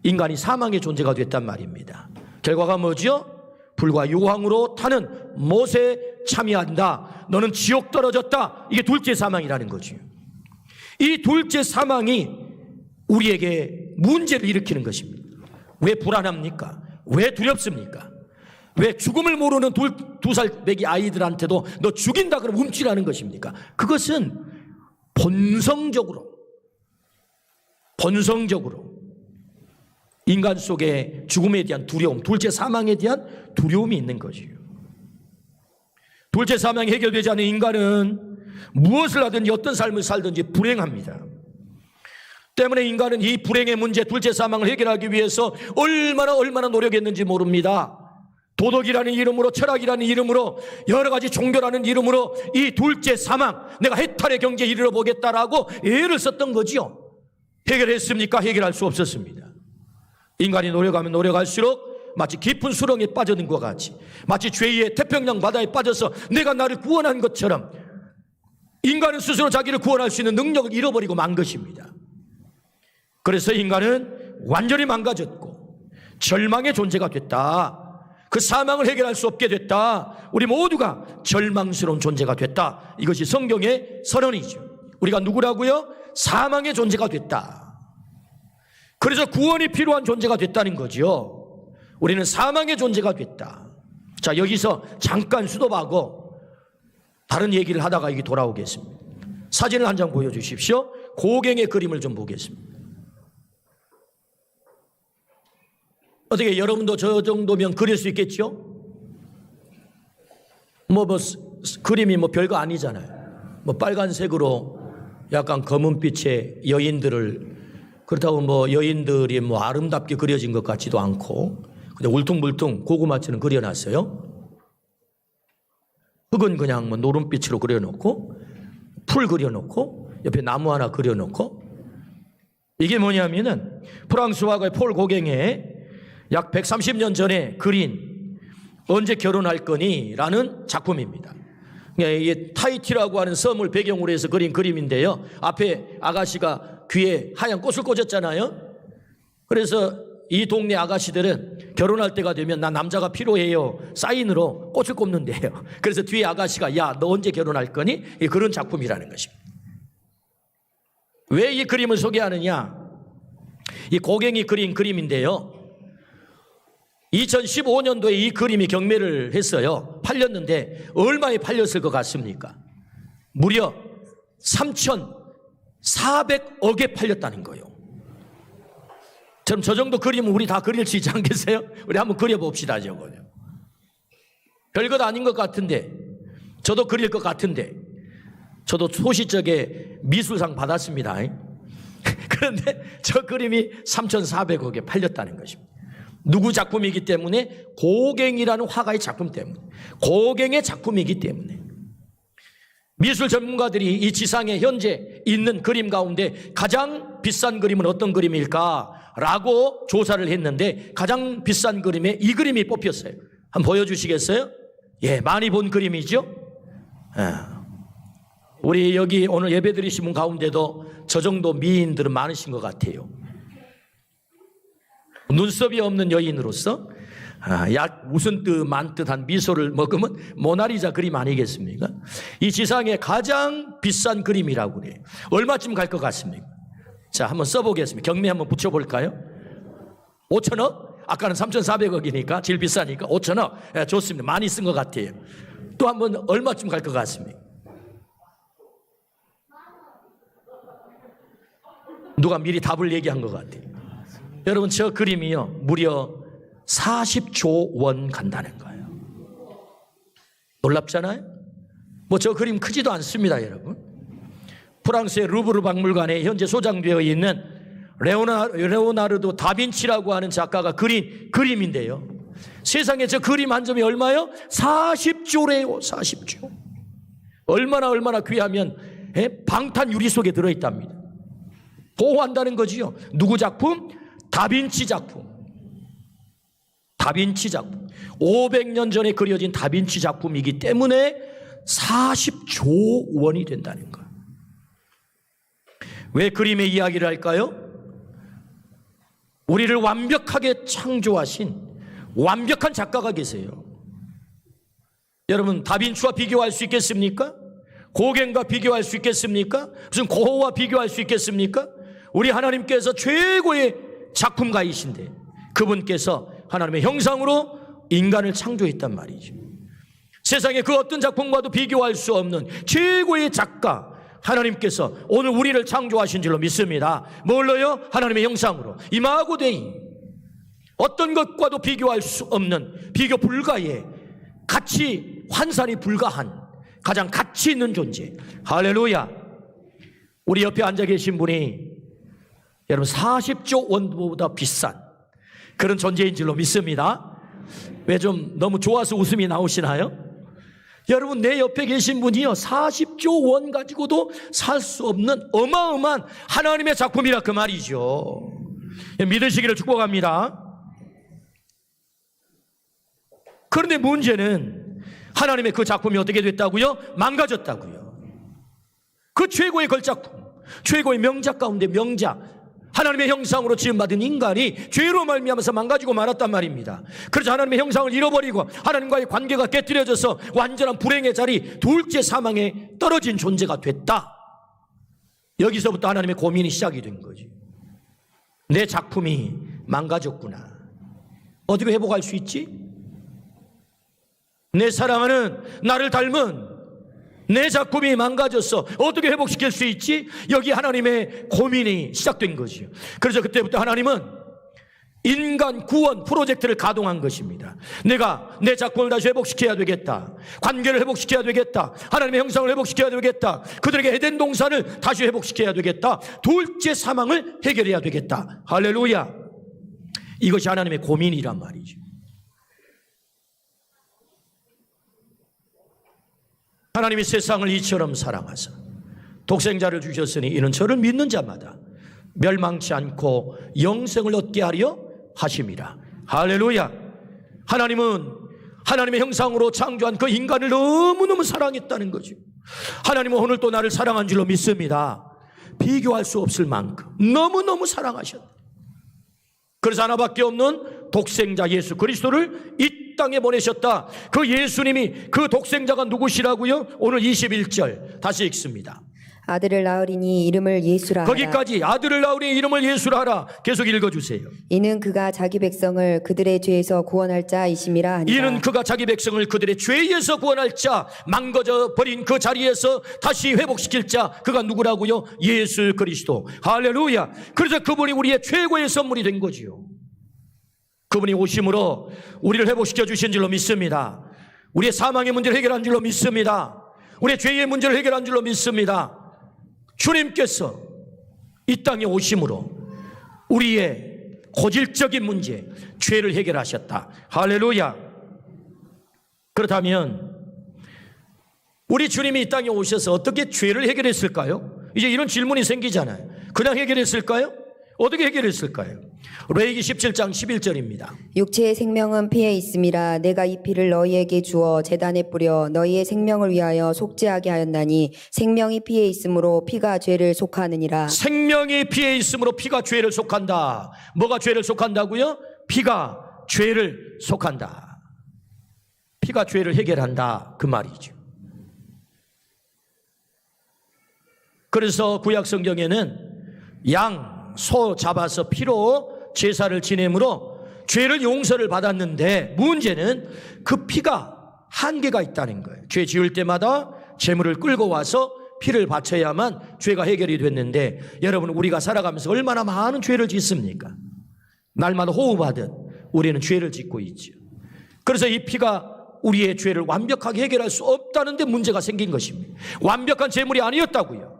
인간이 사망의 존재가 됐단 말입니다. 결과가 뭐죠? 불과 유황으로 타는 못에 참여한다. 너는 지옥 떨어졌다. 이게 둘째 사망이라는 거죠. 이 둘째 사망이 우리에게 문제를 일으키는 것입니다. 왜 불안합니까? 왜 두렵습니까? 왜 죽음을 모르는 두 살 배기 아이들한테도 너 죽인다 그러면 움찔하는 것입니까? 그것은 본성적으로 인간 속에 죽음에 대한 두려움, 둘째 사망에 대한 두려움이 있는 것이에요. 둘째 사망이 해결되지 않은 인간은 무엇을 하든지 어떤 삶을 살든지 불행합니다. 때문에 인간은 이 불행의 문제, 둘째 사망을 해결하기 위해서 얼마나 노력했는지 모릅니다. 도덕이라는 이름으로, 철학이라는 이름으로, 여러 가지 종교라는 이름으로 이 둘째 사망, 내가 해탈의 경지에 이르러 보겠다라고 애를 썼던 거지요. 해결했습니까? 해결할 수 없었습니다. 인간이 노력하면 노력할수록 마치 깊은 수렁에 빠져든 것 같이, 마치 죄의 태평양 바다에 빠져서 내가 나를 구원한 것처럼 인간은 스스로 자기를 구원할 수 있는 능력을 잃어버리고 만 것입니다. 그래서 인간은 완전히 망가졌고 절망의 존재가 됐다. 그 사망을 해결할 수 없게 됐다. 우리 모두가 절망스러운 존재가 됐다. 이것이 성경의 선언이죠. 우리가 누구라고요? 사망의 존재가 됐다. 그래서 구원이 필요한 존재가 됐다는 거죠. 우리는 사망의 존재가 됐다. 자, 여기서 잠깐 수도하고 다른 얘기를 하다가 여기 돌아오겠습니다. 사진을 한 장 보여주십시오. 고갱의 그림을 좀 보겠습니다. 어떻게 여러분도 저 정도면 그릴 수 있겠죠? 그림이 별거 아니잖아요. 빨간색으로 약간 검은빛의 여인들을, 그렇다고 여인들이 아름답게 그려진 것 같지도 않고, 근데 울퉁불퉁 고구마처럼 그려놨어요. 흙은 그냥 노른빛으로 그려놓고, 풀 그려놓고, 옆에 나무 하나 그려놓고, 이게 뭐냐면은 프랑스 화가의 폴 고갱의 약 130년 전에 그린 언제 결혼할 거니? 라는 작품입니다. 이게 타히티라고 하는 섬을 배경으로 해서 그린 그림인데요. 앞에 아가씨가 귀에 하얀 꽃을 꽂았잖아요. 그래서 이 동네 아가씨들은 결혼할 때가 되면 나 남자가 필요해요 사인으로 꽃을 꼽는데요. 그래서 뒤에 아가씨가 야, 너 언제 결혼할 거니? 그런 작품이라는 것입니다. 왜 이 그림을 소개하느냐? 이 고갱이 그린 그림인데요. 2015년도에 이 그림이 경매를 했어요. 팔렸는데 얼마에 팔렸을 것 같습니까? 무려 3,400억에 팔렸다는 거예요. 저 정도 그림은 우리 다 그릴 수 있지 않겠어요? 우리 한번 그려봅시다. 저거요. 별것 아닌 것 같은데, 저도 그릴 것 같은데, 저도 소시적에 미술상 받았습니다. 그런데 저 그림이 3,400억에 팔렸다는 것입니다. 누구 작품이기 때문에? 고갱이라는 화가의 작품 때문에, 고갱의 작품이기 때문에. 미술 전문가들이 이 지상에 현재 있는 그림 가운데 가장 비싼 그림은 어떤 그림일까? 라고 조사를 했는데 가장 비싼 그림에 이 그림이 뽑혔어요. 한번 보여주시겠어요? 예, 많이 본 그림이죠? 우리 여기 오늘 예배 드리신 분 가운데도 저 정도 미인들은 많으신 것 같아요. 눈썹이 없는 여인으로서 웃은 듯 만 듯한 미소를 먹으면 모나리자 그림 아니겠습니까? 이 지상에 가장 비싼 그림이라고 그래요. 얼마쯤 갈 것 같습니까? 자, 한번 써보겠습니다. 경매 한번 붙여볼까요? 5천억? 아까는 3,400억이니까 제일 비싸니까 5천억. 예, 좋습니다. 많이 쓴 것 같아요. 또 한번 얼마쯤 갈 것 같습니까? 누가 미리 답을 얘기한 것 같아요. 여러분, 저 그림이요 무려 40조 원 간다는 거예요. 놀랍잖아요? 저 그림 크지도 않습니다, 여러분. 프랑스의 루브르 박물관에 현재 소장되어 있는 레오나르도 다빈치라고 하는 작가가 그린 그림인데요. 세상에 저 그림 한 점이 얼마요? 40조래요. 40조. 얼마나 귀하면 방탄 유리 속에 들어있답니다. 보호한다는 거지요. 누구 작품? 다빈치 작품. 다빈치 작품. 500년 전에 그려진 다빈치 작품이기 때문에 40조 원이 된다는 거예요. 왜 그림의 이야기를 할까요? 우리를 완벽하게 창조하신 완벽한 작가가 계세요. 여러분, 다빈치와 비교할 수 있겠습니까? 고갱과 비교할 수 있겠습니까? 무슨 고흐와 비교할 수 있겠습니까? 우리 하나님께서 최고의 작품가이신데 그분께서 하나님의 형상으로 인간을 창조했단 말이죠. 세상에 그 어떤 작품과도 비교할 수 없는 최고의 작가 하나님께서 오늘 우리를 창조하신 줄로 믿습니다. 뭘로요? 하나님의 형상으로. 이마고 데이. 어떤 것과도 비교할 수 없는, 비교 불가의, 가치 환산이 불가한 가장 가치 있는 존재. 할렐루야. 우리 옆에 앉아 계신 분이 여러분 40조 원보다 비싼 그런 존재인 줄로 믿습니다. 왜 좀 너무 좋아서 웃음이 나오시나요? 여러분, 내 옆에 계신 분이요 40조 원 가지고도 살 수 없는 어마어마한 하나님의 작품이라 그 말이죠. 믿으시기를 축복합니다. 그런데 문제는 하나님의 그 작품이 어떻게 됐다고요? 망가졌다고요. 그 최고의 걸작품, 최고의 명작 가운데 명작, 하나님의 형상으로 지음받은 인간이 죄로 말미암아서 망가지고 말았단 말입니다. 그래서 하나님의 형상을 잃어버리고 하나님과의 관계가 깨뜨려져서 완전한 불행의 자리, 둘째 사망에 떨어진 존재가 됐다. 여기서부터 하나님의 고민이 시작이 된 거지. 내 작품이 망가졌구나. 어떻게 회복할 수 있지? 내 사랑하는 나를 닮은 내 작품이 망가졌어. 어떻게 회복시킬 수 있지? 여기 하나님의 고민이 시작된 거죠. 그래서 그때부터 하나님은 인간 구원 프로젝트를 가동한 것입니다. 내가 내 작품을 다시 회복시켜야 되겠다. 관계를 회복시켜야 되겠다. 하나님의 형상을 회복시켜야 되겠다. 그들에게 에덴 동산을 다시 회복시켜야 되겠다. 둘째 사망을 해결해야 되겠다. 할렐루야. 이것이 하나님의 고민이란 말이죠. 하나님이 세상을 이처럼 사랑하사 독생자를 주셨으니 이는 저를 믿는 자마다 멸망치 않고 영생을 얻게 하려 하심이라. 할렐루야. 하나님은 하나님의 형상으로 창조한 그 인간을 너무너무 사랑했다는 거죠. 하나님은 오늘 또 나를 사랑한 줄로 믿습니다. 비교할 수 없을 만큼 너무너무 사랑하셨다. 그래서 하나밖에 없는 독생자 예수 그리스도를 이 땅에 보내셨다. 그 예수님이 그 독생자가 누구시라고요? 오늘 21절 다시 읽습니다. 아들을 낳으리니 이름을 예수라 하라. 거기까지 아들을 낳으리니 이름을 예수라 하라. 계속 읽어주세요. 이는 그가 자기 백성을 그들의 죄에서 구원할 자이심이라 하니라. 이는 그가 자기 백성을 그들의 죄에서 구원할 자, 망가져 버린 그 자리에서 다시 회복시킬 자, 그가 누구라고요? 예수 그리스도. 할렐루야. 그래서 그분이 우리의 최고의 선물이 된 거지요. 그분이 오심으로 우리를 회복시켜 주신 줄로 믿습니다. 우리의 사망의 문제를 해결한 줄로 믿습니다. 우리의 죄의 문제를 해결한 줄로 믿습니다. 주님께서 이 땅에 오심으로 우리의 고질적인 문제, 죄를 해결하셨다. 할렐루야. 그렇다면 우리 주님이 이 땅에 오셔서 어떻게 죄를 해결했을까요? 이제 이런 질문이 생기잖아요. 그냥 해결했을까요? 어떻게 해결했을까요? 레위기 17장 11절입니다. 육체의 생명은 피에 있음이라 내가 이 피를 너희에게 주어 제단에 뿌려 너희의 생명을 위하여 속죄하게 하였나니 생명이 피에 있으므로 피가 죄를 속하느니라. 생명이 피에 있으므로 피가 죄를 속한다. 뭐가 죄를 속한다고요? 피가 죄를 속한다. 피가 죄를 해결한다. 그 말이죠. 그래서 구약 성경에는 양, 소 잡아서 피로 제사를 지내므로 죄를 용서를 받았는데 문제는 그 피가 한계가 있다는 거예요. 죄 지을 때마다 제물을 끌고 와서 피를 바쳐야만 죄가 해결이 됐는데 여러분 우리가 살아가면서 얼마나 많은 죄를 짓습니까? 날마다 호흡하듯 우리는 죄를 짓고 있죠. 그래서 이 피가 우리의 죄를 완벽하게 해결할 수 없다는 데 문제가 생긴 것입니다. 완벽한 제물이 아니었다고요.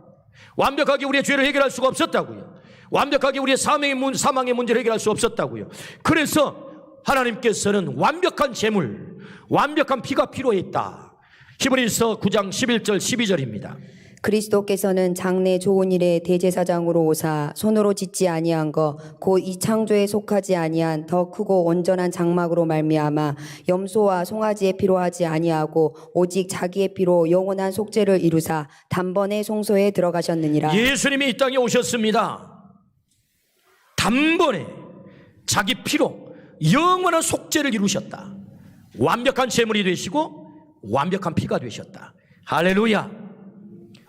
완벽하게 우리의 죄를 해결할 수가 없었다고요. 완벽하게 우리의 사망의 문제를 해결할 수 없었다고요. 그래서 하나님께서는 완벽한 제물, 완벽한 피가 필요했다. 히브리서 9장 11절 12절입니다. 그리스도께서는 장래 좋은 일의 대제사장으로 오사 손으로 짓지 아니한 것 곧 이 창조에 속하지 아니한 더 크고 온전한 장막으로 말미암아 염소와 송아지의 피로 하지 아니하고 오직 자기의 피로 영원한 속죄를 이루사 단번에 송소에 들어가셨느니라. 예수님이 이 땅에 오셨습니다. 단번에 자기 피로 영원한 속죄를 이루셨다. 완벽한 제물이 되시고 완벽한 피가 되셨다. 할렐루야.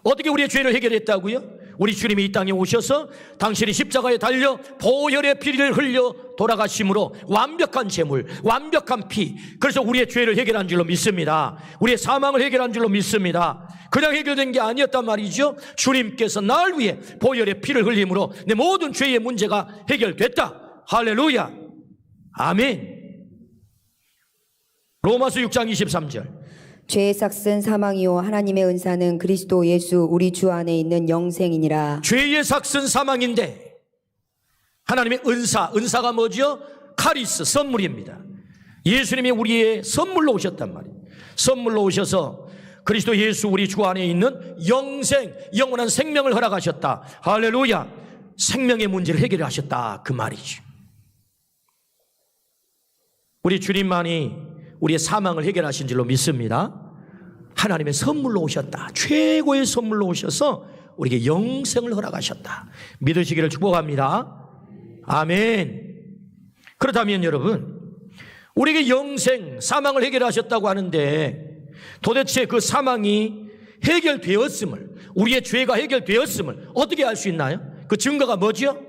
어떻게 우리의 죄를 해결했다고요? 우리 주님이 이 땅에 오셔서 당신이 십자가에 달려 보혈의 피를 흘려 돌아가심으로 완벽한 제물, 완벽한 피, 그래서 우리의 죄를 해결한 줄로 믿습니다. 우리의 사망을 해결한 줄로 믿습니다. 그냥 해결된 게 아니었단 말이죠. 주님께서 날 위해 보혈의 피를 흘림으로 내 모든 죄의 문제가 해결됐다. 할렐루야. 아멘. 로마서 6장 23절. 죄의 삭은 사망이요 하나님의 은사는 그리스도 예수 우리 주 안에 있는 영생이니라. 죄의 삭은 사망인데 하나님의 은사가 뭐죠? 카리스, 선물입니다. 예수님이 우리의 선물로 오셨단 말이에요. 선물로 오셔서 그리스도 예수 우리 주 안에 있는 영생, 영원한 생명을 허락하셨다. 할렐루야. 생명의 문제를 해결하셨다, 그 말이죠. 우리 주님만이 우리의 사망을 해결하신 줄로 믿습니다. 하나님의 선물로 오셨다. 최고의 선물로 오셔서 우리에게 영생을 허락하셨다. 믿으시기를 축복합니다. 아멘. 그렇다면 여러분, 우리에게 영생, 사망을 해결하셨다고 하는데 도대체 그 사망이 해결되었음을, 우리의 죄가 해결되었음을 어떻게 알 수 있나요? 그 증거가 뭐죠?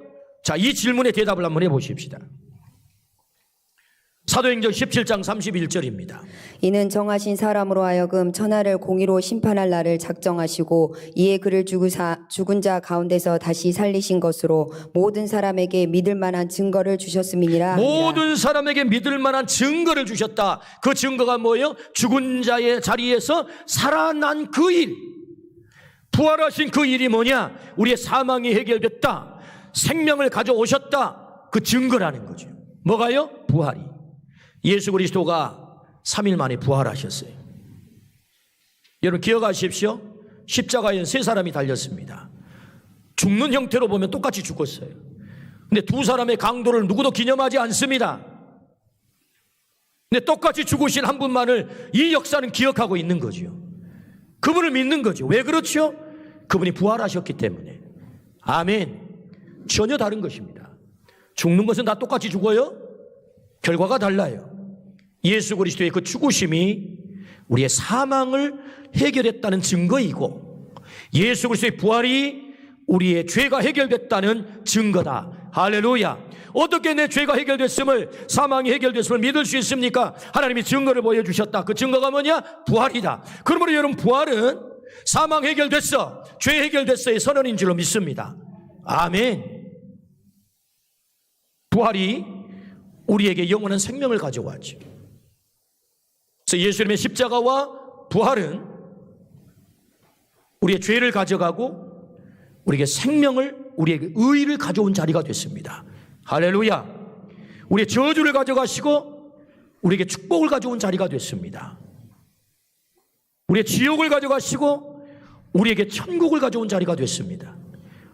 자, 이 질문에 대답을 한번 해보십시다. 사도행전 17장 31절입니다. 이는 정하신 사람으로 하여금 천하를 공의로 심판할 날을 작정하시고 이에 그를 죽은 자 가운데서 다시 살리신 것으로 모든 사람에게 믿을 만한 증거를 주셨음이니라. 모든 사람에게 믿을 만한 증거를 주셨다. 그 증거가 뭐예요? 죽은 자의 자리에서 살아난 그 일, 부활하신 그 일이 뭐냐? 우리의 사망이 해결됐다, 생명을 가져오셨다, 그 증거라는 거죠. 뭐가요? 부활이. 예수 그리스도가 3일 만에 부활하셨어요. 여러분 기억하십시오. 십자가에 세 사람이 달렸습니다. 죽는 형태로 보면 똑같이 죽었어요. 근데 두 사람의 강도를 누구도 기념하지 않습니다. 근데 똑같이 죽으신 한 분만을 이 역사는 기억하고 있는 거죠. 그분을 믿는 거죠. 왜 그렇죠? 그분이 부활하셨기 때문에. 아멘. 전혀 다른 것입니다. 죽는 것은 다 똑같이 죽어요. 결과가 달라요. 예수 그리스도의 그 죽으심이 우리의 사망을 해결했다는 증거이고 예수 그리스도의 부활이 우리의 죄가 해결됐다는 증거다. 할렐루야. 어떻게 내 죄가 해결됐음을, 사망이 해결됐음을 믿을 수 있습니까? 하나님이 증거를 보여주셨다. 그 증거가 뭐냐? 부활이다. 그러므로 여러분 부활은 사망 해결됐어, 죄 해결됐어의 선언인 줄로 믿습니다. 아멘. 부활이 우리에게 영원한 생명을 가져왔죠. 그래서 예수님의 십자가와 부활은 우리의 죄를 가져가고 우리에게 생명을, 우리에게 의의를 가져온 자리가 됐습니다. 할렐루야. 우리의 저주를 가져가시고 우리에게 축복을 가져온 자리가 됐습니다. 우리의 지옥을 가져가시고 우리에게 천국을 가져온 자리가 됐습니다.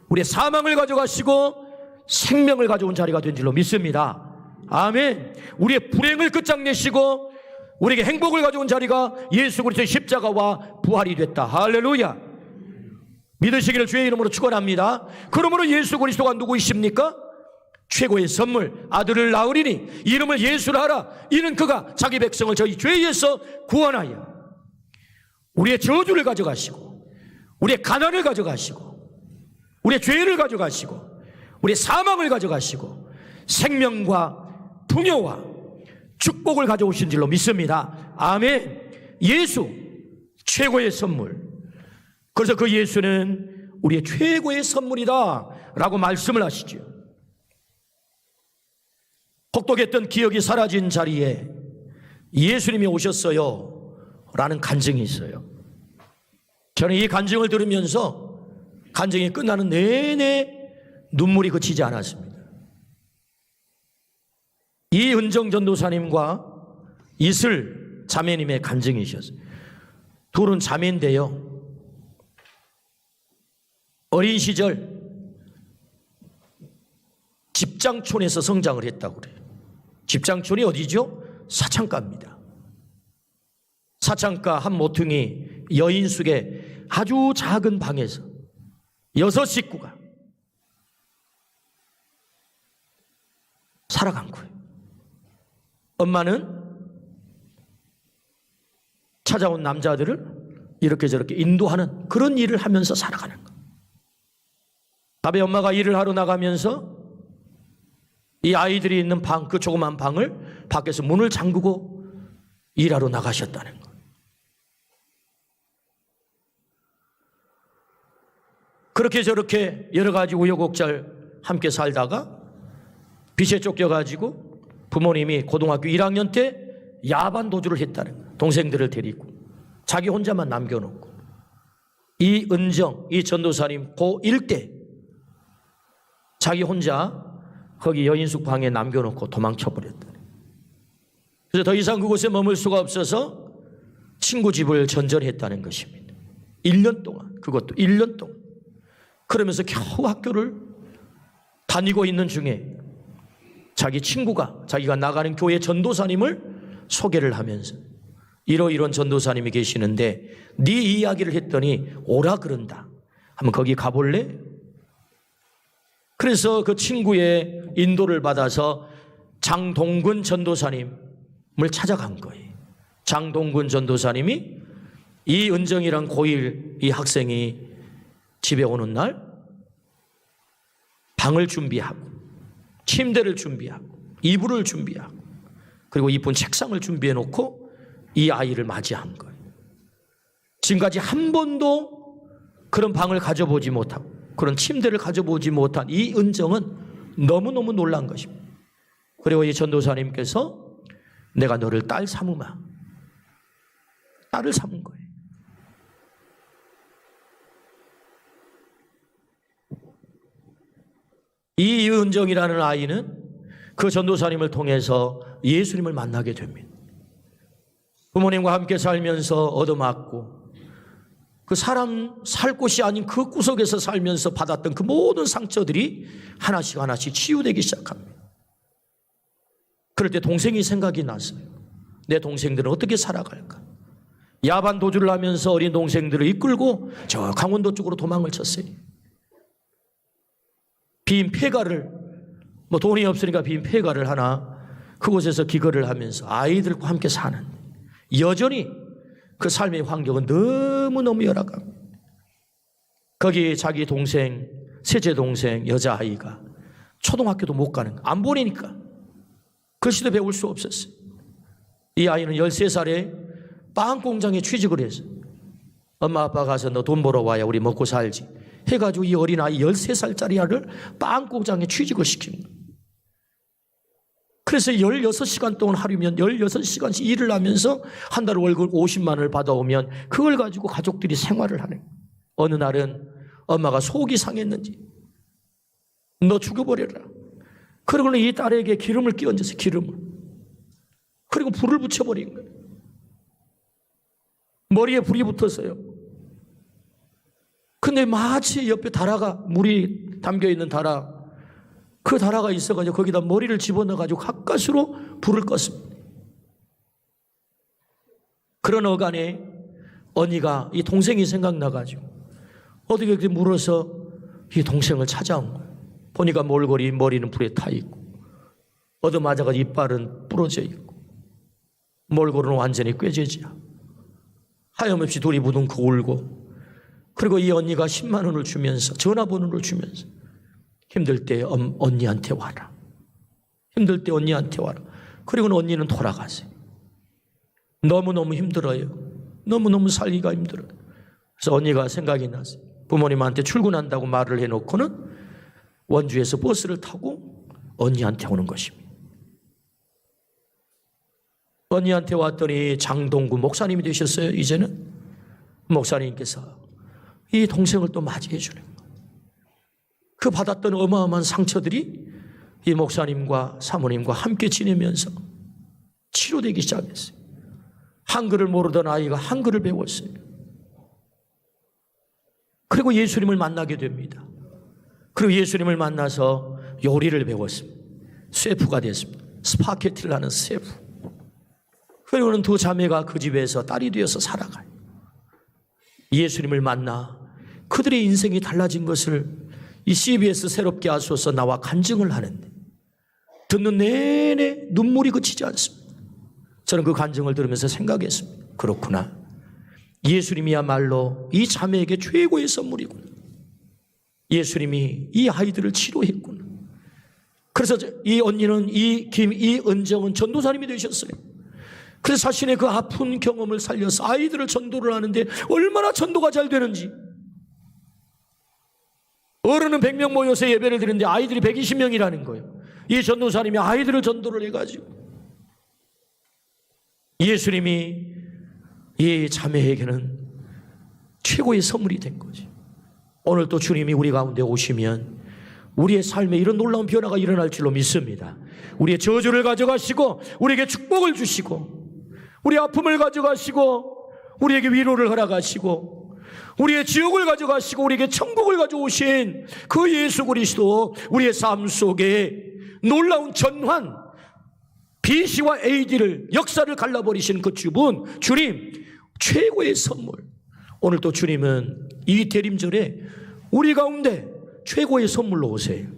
우리의 사망을 가져가시고 생명을 가져온 자리가 된 줄로 믿습니다. 아멘. 우리의 불행을 끝장내시고 우리에게 행복을 가져온 자리가 예수 그리스도의 십자가와 부활이 됐다. 할렐루야. 믿으시기를 주의 이름으로 축원합니다. 그러므로 예수 그리스도가 누구이십니까? 최고의 선물, 아들을 낳으리니 이름을 예수라 하라. 이는 그가 자기 백성을 저희 죄에서 구원하여 우리의 저주를 가져가시고 우리의 가난을 가져가시고 우리의 죄를 가져가시고 우리의 사망을 가져가시고 생명과 풍요와 축복을 가져오신 줄로 믿습니다. 아멘. 예수 최고의 선물. 그래서 그 예수는 우리의 최고의 선물이다 라고 말씀을 하시죠. 혹독했던 기억이 사라진 자리에 예수님이 오셨어요 라는 간증이 있어요. 저는 이 간증을 들으면서 간증이 끝나는 내내 눈물이 그치지 않았습니다. 이은정 전도사님과 이슬 자매님의 간증이셨어요. 둘은 자매인데요. 어린 시절 집장촌에서 성장을 했다고 그래요. 집장촌이 어디죠? 사창가입니다. 사창가 한 모퉁이 여인숙의 아주 작은 방에서 6 식구가 살아간 거예요. 엄마는 찾아온 남자들을 이렇게 저렇게 인도하는 그런 일을 하면서 살아가는 거예요. 밥에 엄마가 일을 하러 나가면서 이 아이들이 있는 방, 그 조그만 방을 밖에서 문을 잠그고 일하러 나가셨다는 거예요. 그렇게 저렇게 여러 가지 우여곡절 함께 살다가 빚에 쫓겨가지고 부모님이 고등학교 1학년 때 야반 도주를 했다는 거예요. 동생들을 데리고 자기 혼자만 남겨놓고 이은정, 이 전도사님 고1 때 자기 혼자 거기 여인숙 방에 남겨놓고 도망쳐버렸다. 그래서 더 이상 그곳에 머물 수가 없어서 친구 집을 전전했다는 것입니다. 1년 동안, 그것도 1년 동안. 그러면서 겨우 학교를 다니고 있는 중에 자기 친구가 자기가 나가는 교회 전도사님을 소개를 하면서 이러이런 전도사님이 계시는데 네 이야기를 했더니 오라 그런다. 한번 거기 가볼래? 그래서 그 친구의 인도를 받아서 장동근 전도사님을 찾아간 거예요. 장동근 전도사님이 이 은정이란 고1 이 학생이 집에 오는 날 방을 준비하고 침대를 준비하고 이불을 준비하고 그리고 이쁜 책상을 준비해 놓고 이 아이를 맞이한 거예요. 지금까지 한 번도 그런 방을 가져보지 못하고 그런 침대를 가져보지 못한 이 은정은 너무너무 놀란 것입니다. 그리고 이 전도사님께서 내가 너를 딸 삼으마. 딸을 삼은 거예요. 이 은정이라는 아이는 그 전도사님을 통해서 예수님을 만나게 됩니다. 부모님과 함께 살면서 얻어맞고 그 사람 살 곳이 아닌 그 구석에서 살면서 받았던 그 모든 상처들이 하나씩 하나씩 치유되기 시작합니다. 그럴 때 동생이 생각이 났어요. 내 동생들은 어떻게 살아갈까? 야반 도주를 하면서 어린 동생들을 이끌고 저 강원도 쪽으로 도망을 쳤어요. 빈 폐가를 돈이 없으니까 빈 폐가를 하나 그곳에서 기거를 하면서 아이들과 함께 사는 여전히 그 삶의 환경은 너무너무 열악합니다. 거기 자기 동생, 셋째 동생 여자아이가 초등학교도 못 가는 거 안 보내니까 글씨도 배울 수 없었어요. 이 아이는 13살에 빵 공장에 취직을 해서 엄마 아빠 가서 너 돈 벌어와야 우리 먹고 살지 해가지고 이 어린아이 13살짜리 아이를 빵 공장에 취직을 시킨 거예요. 그래서 16시간 동안 하루면 16시간씩 일을 하면서 한 달 월급 50만 원을 받아오면 그걸 가지고 가족들이 생활을 하는 거예요. 어느 날은 엄마가 속이 상했는지 너 죽여버려라. 그러고는 이 딸에게 기름을 끼얹어서 기름을 그리고 불을 붙여버린 거예요. 머리에 불이 붙었어요. 근데 마치 옆에 다라가 물이 담겨있는 다라 그 다라가 있어가지고 거기다 머리를 집어넣어가지고 가까스로 불을 껐습니다. 그런 어간에 언니가 이 동생이 생각나가지고 어떻게 그렇게 물어서 이 동생을 찾아온 거예요. 보니까 몰골이 머리는 불에 타 있고 얻어맞아가지고 이빨은 부러져 있고 몰골은 완전히 꿰재지야. 하염없이 돌이 부둥켜 울고 그리고 이 언니가 10만 원을 주면서 전화번호를 주면서 힘들 때 언니한테 와라. 힘들 때 언니한테 와라. 그리고는 언니는 돌아가세요. 너무너무 힘들어요. 너무너무 살기가 힘들어요. 그래서 언니가 생각이 났어요. 부모님한테 출근한다고 말을 해놓고는 원주에서 버스를 타고 언니한테 오는 것입니다. 언니한테 왔더니 장동구 목사님이 되셨어요. 이제는 목사님께서 이 동생을 또 맞이해 주는 거예요. 그 받았던 어마어마한 상처들이 이 목사님과 사모님과 함께 지내면서 치료되기 시작했어요. 한글을 모르던 아이가 한글을 배웠어요. 그리고 예수님을 만나게 됩니다. 그리고 예수님을 만나서 요리를 배웠습니다. 셰프가 됐습니다. 스파게티를 하는 셰프. 그리고는 두 자매가 그 집에서 딸이 되어서 살아가요. 예수님을 만나 그들의 인생이 달라진 것을 이 CBS 새롭게 하소서 나와 간증을 하는데 듣는 내내 눈물이 그치지 않습니다. 저는 그 간증을 들으면서 생각했습니다. 그렇구나. 예수님이야말로 이 자매에게 최고의 선물이구나. 예수님이 이 아이들을 치료했구나. 그래서 이 언니는 이 은정은 전도사님이 되셨어요. 그래서 자신의 그 아픈 경험을 살려서 아이들을 전도를 하는데 얼마나 전도가 잘 되는지. 어른은 100명 모여서 예배를 드리는데 아이들이 120명이라는 거예요. 이 전도사님이 아이들을 전도를 해가지고 예수님이 이 자매에게는 최고의 선물이 된 거지. 오늘 또 주님이 우리 가운데 오시면 우리의 삶에 이런 놀라운 변화가 일어날 줄로 믿습니다. 우리의 저주를 가져가시고 우리에게 축복을 주시고 우리의 아픔을 가져가시고 우리에게 위로를 허락하시고 우리의 지옥을 가져가시고 우리에게 천국을 가져오신 그 예수 그리스도, 우리의 삶 속에 놀라운 전환, BC와 AD를 역사를 갈라버리신 그 주님 최고의 선물. 오늘 또 주님은 이 대림절에 우리 가운데 최고의 선물로 오세요.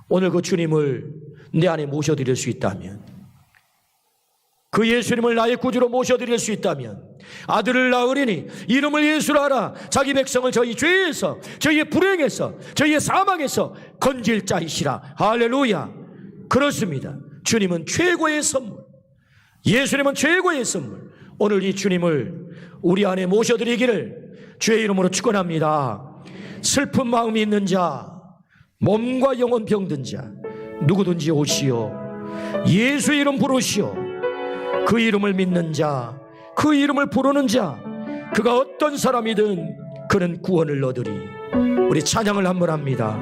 오늘 그 주님을 내 안에 모셔드릴 수 있다면, 그 예수님을 나의 구주로 모셔드릴 수 있다면, 아들을 낳으리니 이름을 예수라 하라. 자기 백성을 저희 죄에서, 저희의 불행에서, 저희의 사망에서 건질 자이시라. 할렐루야. 그렇습니다. 주님은 최고의 선물, 예수님은 최고의 선물. 오늘 이 주님을 우리 안에 모셔드리기를 주의 이름으로 축원합니다. 슬픈 마음이 있는 자, 몸과 영혼 병든 자 누구든지 오시오. 예수의 이름 부르시오. 그 이름을 믿는 자, 그 이름을 부르는 자, 그가 어떤 사람이든 그는 구원을 얻으리. 우리 찬양을 한번 합니다.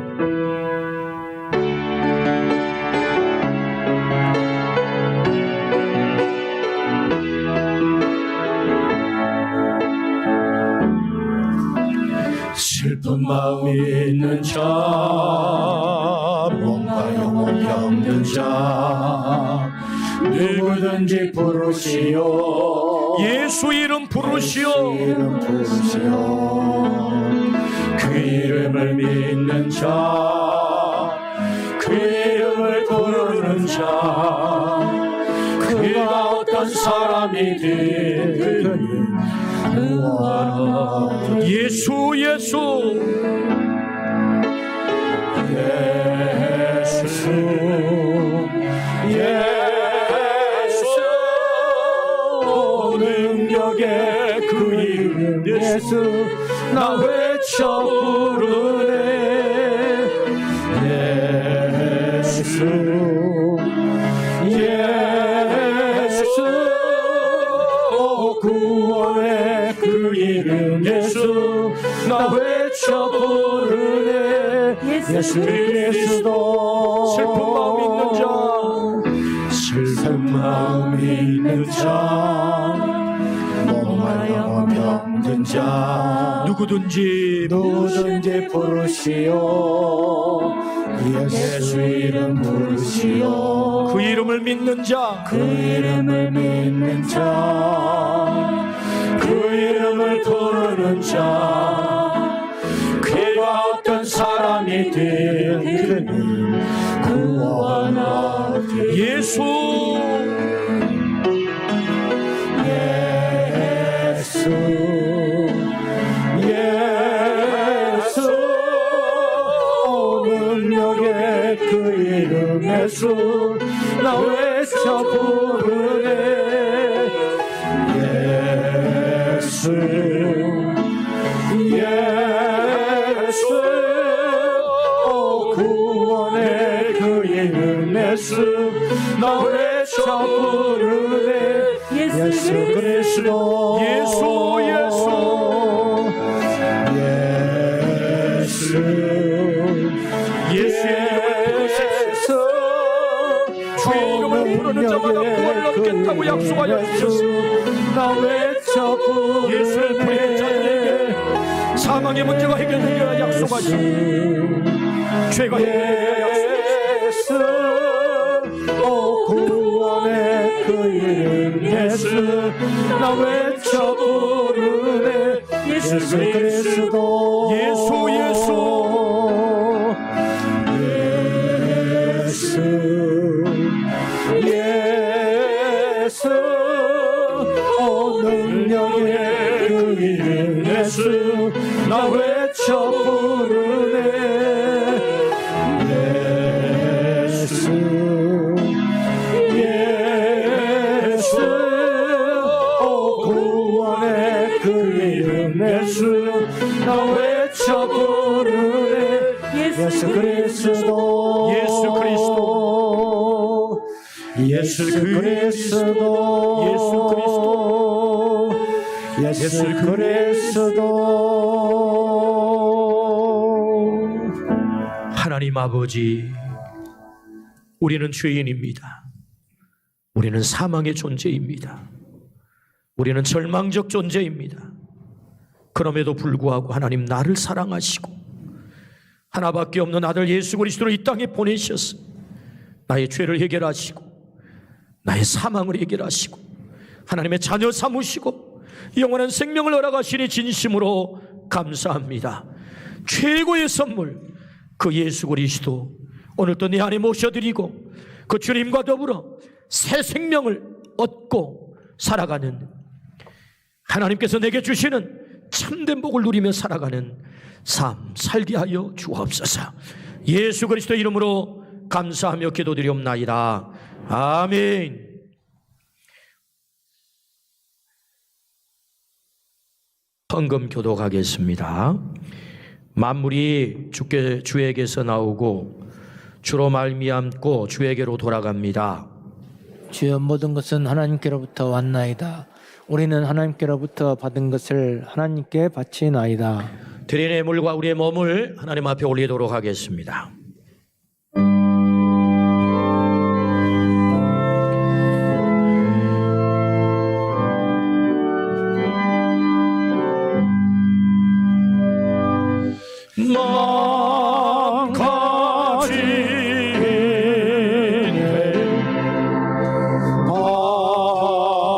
슬픈 마음이 있는 자, 몸과 영혼 병든 자 누구든지 부르시오. 예수 이름 부르시오. 그 이름을 믿는 자, 그 이름을 부르는 자, 그가 어떤 사람이든 예수 예수 예수 예수 능력의 그 이름 예수 나 외쳐 부르네. 예수 예수 구원의 그 이름 예수 나 외쳐 부르네. 예수 그리스도. 슬픈 마음 있는 자, 슬픈 마음 있는 자, 몸과 영혼 병든 자 누구든지 부르시오. 예수 이름 부르시오. 그 이름을 믿는 자, 그 이름을 믿는 자, 그 이름을 부르는 자, 그가 어떤 사람이든 그는 구원하리. 예수 예수 예수 능력의 그 이름 예수 나 외쳐 부르네. 예수 예수 구원의 그 이름 예수 나 외쳐 부르네. 예수 그리스도. 예수 예수 예수 예수 부르겠다고 약속하여 주셨습니다. 나 외쳐 부르네. 예수를 부르는 자들에게 사망의 문제가 해결되리라 약속하시니 죄가 해결되리라 약속하시니 오 구원의 그 이름 예수 나 외쳐 부르네. 예수 그리스도 예수 예수 오 능력의 그 이름 예수 나 외쳐 부르네. 예수 오 구원의 그 이름 예수 나 외쳐 부르네. 예수 그리스도 예수 그리스도 예수 그리스도 예수 그리스도 하나님 아버지, 우리는 죄인입니다. 우리는 사망의 존재입니다. 우리는 절망적 존재입니다. 그럼에도 불구하고 하나님 나를 사랑하시고 하나밖에 없는 아들 예수 그리스도를 이 땅에 보내셔서 나의 죄를 해결하시고 나의 사망을 해결하시고 하나님의 자녀 삼으시고 영원한 생명을 허락하시니 진심으로 감사합니다. 최고의 선물 그 예수 그리스도 오늘도 내 안에 모셔드리고 그 주님과 더불어 새 생명을 얻고 살아가는 하나님께서 내게 주시는 참된 복을 누리며 살아가는 삶 살게 하여 주옵소서. 예수 그리스도 이름으로 감사하며 기도드리옵나이다. 아멘. 헌금 교독하겠습니다. 만물이 주에게서 나오고 주로 말미암고 주에게로 돌아갑니다. 주여 모든 것은 하나님께로부터 왔나이다. 우리는 하나님께로부터 받은 것을 하나님께 바치나이다. 드린 예물과 우리의 몸을 하나님 앞에 올리도록 하겠습니다. 마음 가진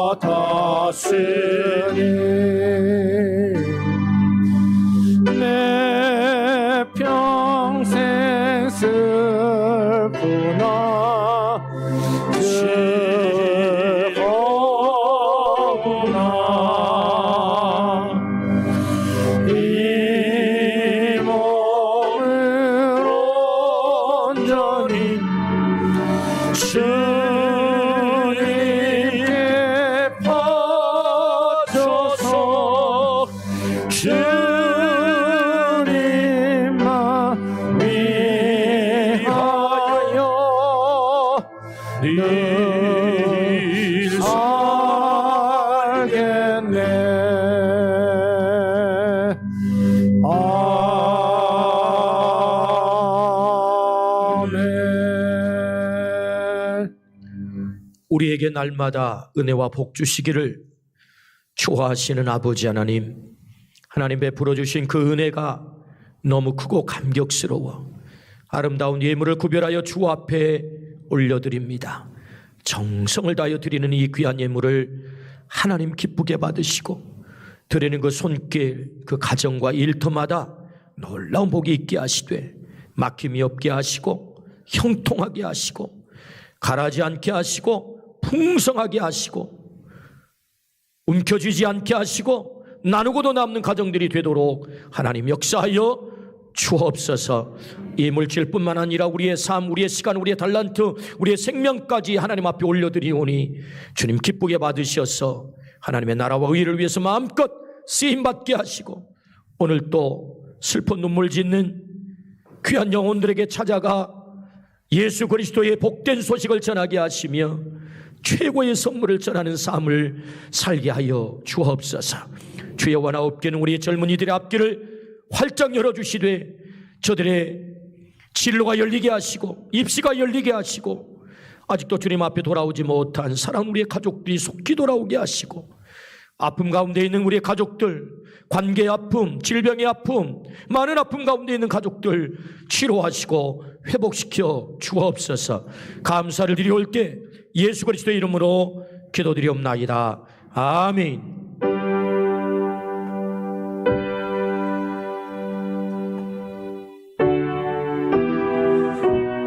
받았으니 내 평생 슬프나 즐거우나 이 몸을 온전히 주님께 바쳐서 주님만 위하여 늘 살겠네. 아멘. 우리에게 날마다 은혜와 복 주시기를 좋아하시는 아버지 하나님, 하나님 베풀어 주신 그 은혜가 너무 크고 감격스러워 아름다운 예물을 구별하여 주 앞에 올려드립니다. 정성을 다하여 드리는 이 귀한 예물을 하나님 기쁘게 받으시고 드리는 그 손길, 그 가정과 일터마다 놀라운 복이 있게 하시되 막힘이 없게 하시고 형통하게 하시고 가라지 않게 하시고 풍성하게 하시고 움켜쥐지 않게 하시고 나누고도 남는 가정들이 되도록 하나님 역사하여 주옵소서. 이 물질뿐만 아니라 우리의 삶, 우리의 시간, 우리의 달란트, 우리의 생명까지 하나님 앞에 올려드리오니 주님 기쁘게 받으셔서 하나님의 나라와 의를 위해서 마음껏 쓰임받게 하시고 오늘 또 슬픈 눈물 짓는 귀한 영혼들에게 찾아가 예수 그리스도의 복된 소식을 전하게 하시며 최고의 선물을 전하는 삶을 살게 하여 주옵소서. 주의 원하옵기는 우리 젊은이들의 앞길을 활짝 열어주시되 저들의 진로가 열리게 하시고 입시가 열리게 하시고 아직도 주님 앞에 돌아오지 못한 사랑하는 우리의 가족들이 속히 돌아오게 하시고, 아픔 가운데 있는 우리의 가족들, 관계의 아픔, 질병의 아픔, 많은 아픔 가운데 있는 가족들 치료하시고 회복시켜 주옵소서. 감사를 드리올 때 예수 그리스도의 이름으로 기도드리옵나이다. 아멘.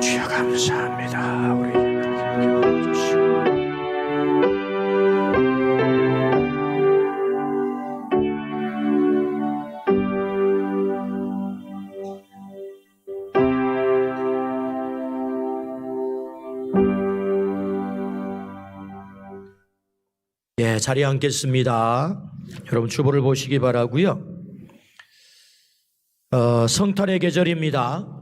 주여 감사합니다. 우리 기도해 주시고. 예, 자리에 앉겠습니다. 여러분 주보를 보시기 바라고요. 성탄의 계절입니다.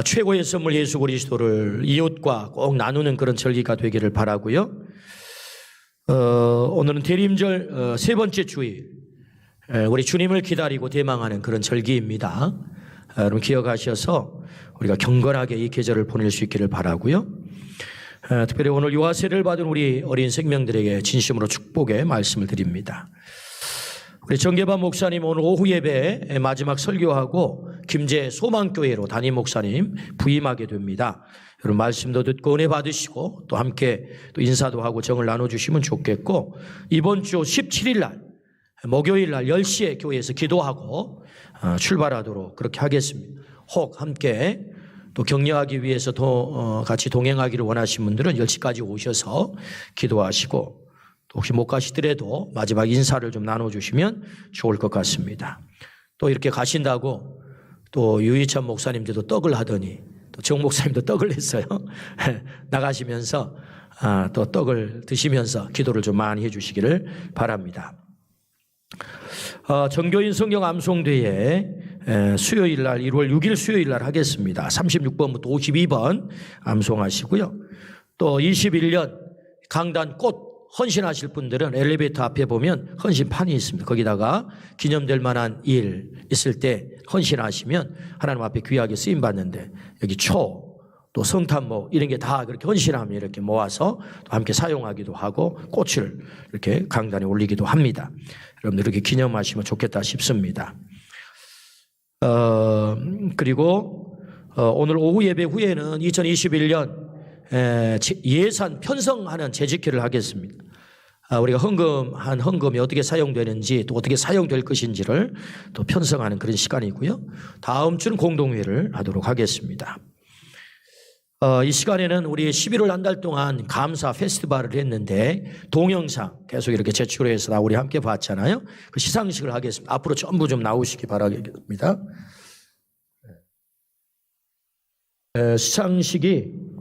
최고의 선물 예수 그리스도를 이웃과 꼭 나누는 그런 절기가 되기를 바라고요. 오늘은 대림절 세 번째 주일, 우리 주님을 기다리고 대망하는 그런 절기입니다. 여러분 기억하셔서 우리가 경건하게 이 계절을 보낼 수 있기를 바라고요. 특별히 오늘 유아세를 받은 우리 어린 생명들에게 진심으로 축복의 말씀을 드립니다. 우리 정계반 목사님 오늘 오후 예배 마지막 설교하고 김제 소망교회로 담임 목사님 부임하게 됩니다. 여러분 말씀도 듣고 은혜 받으시고 또 함께 또 인사도 하고 정을 나눠주시면 좋겠고, 이번 주 17일 날 목요일 날 10시에 교회에서 기도하고 출발하도록 그렇게 하겠습니다. 혹 함께 또 격려하기 위해서 같이 동행하기를 원하시는 분들은 10시까지 오셔서 기도하시고, 또 혹시 못 가시더라도 마지막 인사를 좀 나눠주시면 좋을 것 같습니다. 또 이렇게 가신다고 또 유희찬 목사님들도 떡을 하더니 또 정 목사님도 떡을 했어요. 나가시면서 또 떡을 드시면서 기도를 좀 많이 해주시기를 바랍니다. 정교인 성경 암송대회 수요일 날 1월 6일 수요일 날 하겠습니다. 36번부터 52번 암송하시고요. 또 21년 강단 꽃 헌신하실 분들은 엘리베이터 앞에 보면 헌신판이 있습니다. 거기다가 기념될 만한 일 있을 때 헌신하시면 하나님 앞에 귀하게 쓰임 받는데, 여기 초, 또 성탄목 이런 게 다 그렇게 헌신하면 이렇게 모아서 또 함께 사용하기도 하고 꽃을 이렇게 강단에 올리기도 합니다. 여러분들 이렇게 기념하시면 좋겠다 싶습니다. 그리고 오늘 오후 예배 후에는 2021년 예산 편성하는 재직회를 하겠습니다. 우리가 헌금한 헌금이 어떻게 사용되는지 또 어떻게 사용될 것인지를 또 편성하는 그런 시간이고요. 다음 주는 공동회를 하도록 하겠습니다. 이 시간에는 우리 11월 한 달 동안 감사 페스티벌을 했는데 동영상 계속 이렇게 제출해서 우리 함께 봤잖아요. 그 시상식을 하겠습니다. 앞으로 전부 좀 나오시기 바라겠습니다. 시상식이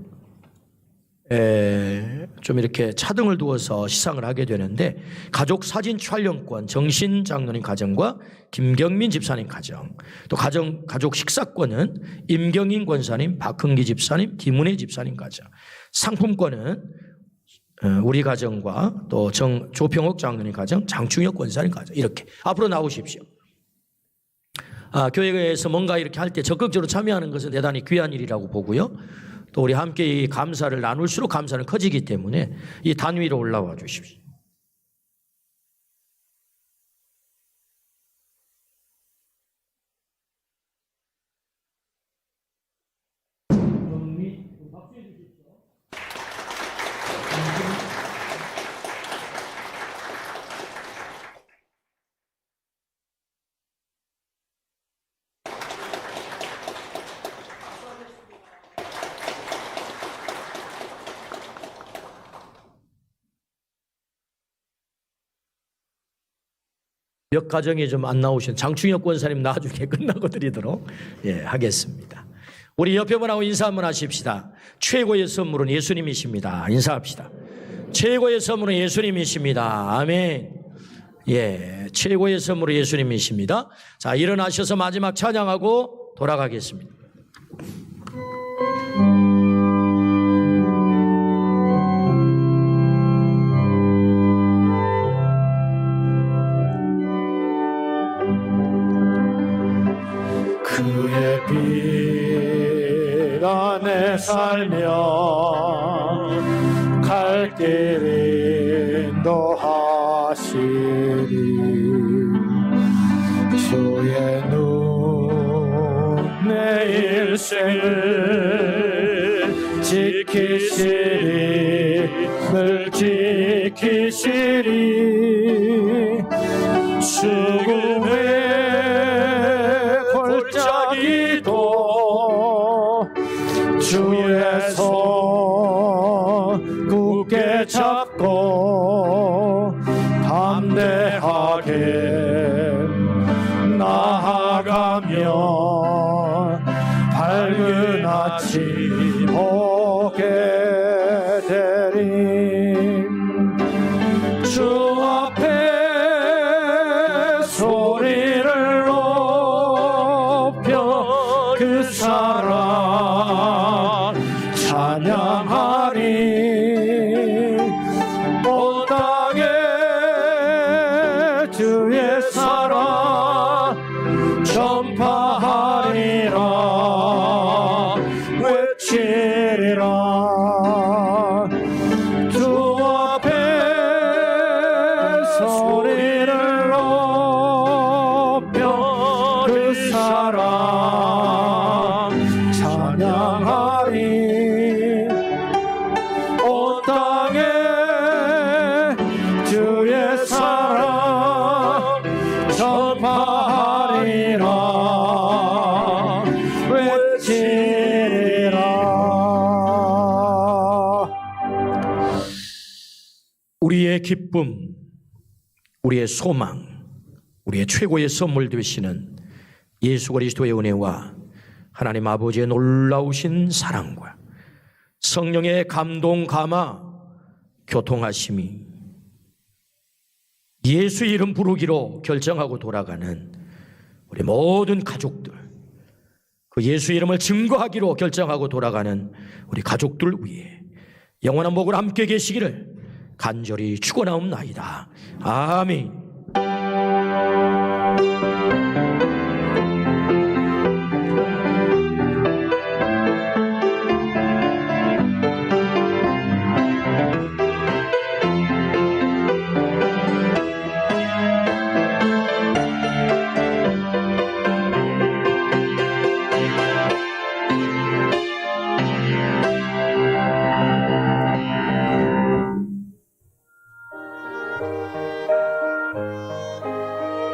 좀 이렇게 차등을 두어서 시상을 하게 되는데, 가족 사진 촬영권 정신 장로님 가정과 김경민 집사님 가정, 또 가족 식사권은 임경인 권사님, 박흥기 집사님, 김은혜 집사님 가정, 상품권은 우리 가정과 또 조평옥 장로님 가정, 장충혁 권사님 가정, 이렇게 앞으로 나오십시오. 교회에서 뭔가 이렇게 할 때 적극적으로 참여하는 것은 대단히 귀한 일이라고 보고요. 또 우리 함께 이 감사를 나눌수록 감사는 커지기 때문에 이 단위로 올라와 주십시오. 몇 가정이 좀 안 나오신 장충혁 권사님 나중에 끝나고 드리도록 하겠습니다. 우리 옆에 분하고 인사 한번 하십시다. 최고의 선물은 예수님이십니다. 인사합시다. 최고의 선물은 예수님이십니다. 아멘. 최고의 선물은 예수님이십니다. 자, 일어나셔서 마지막 찬양하고 돌아가겠습니다. 그의 피 안에 살며 갈 길 인도하시리. 주의 눈 내 일생을 지키시리. 늘 지키시리. 죽음의 골짜기도 주의 손 굳게 잡고 담대하게 나아가며 밝은 아침 보게 되리. 주 앞에 소리를 높여 그 사랑 찬양하리. 온 땅에 주의 사랑 전파하리라. 외치리라. 주 앞에 소리를 높여 그 사랑 찬양하리. 온 땅에 주의 사랑 전파하리라. 외치리라. 우리의 기쁨, 우리의 소망, 우리의 최고의 선물 되시는 예수 그리스도의 은혜와 하나님 아버지의 놀라우신 사랑과 성령의 감동, 감화, 교통하심이 예수 이름 부르기로 결정하고 돌아가는 우리 모든 가족들, 그 예수 이름을 증거하기로 결정하고 돌아가는 우리 가족들 위에 영원한 복을 함께 계시기를 간절히 축원하옵나이다. 아멘.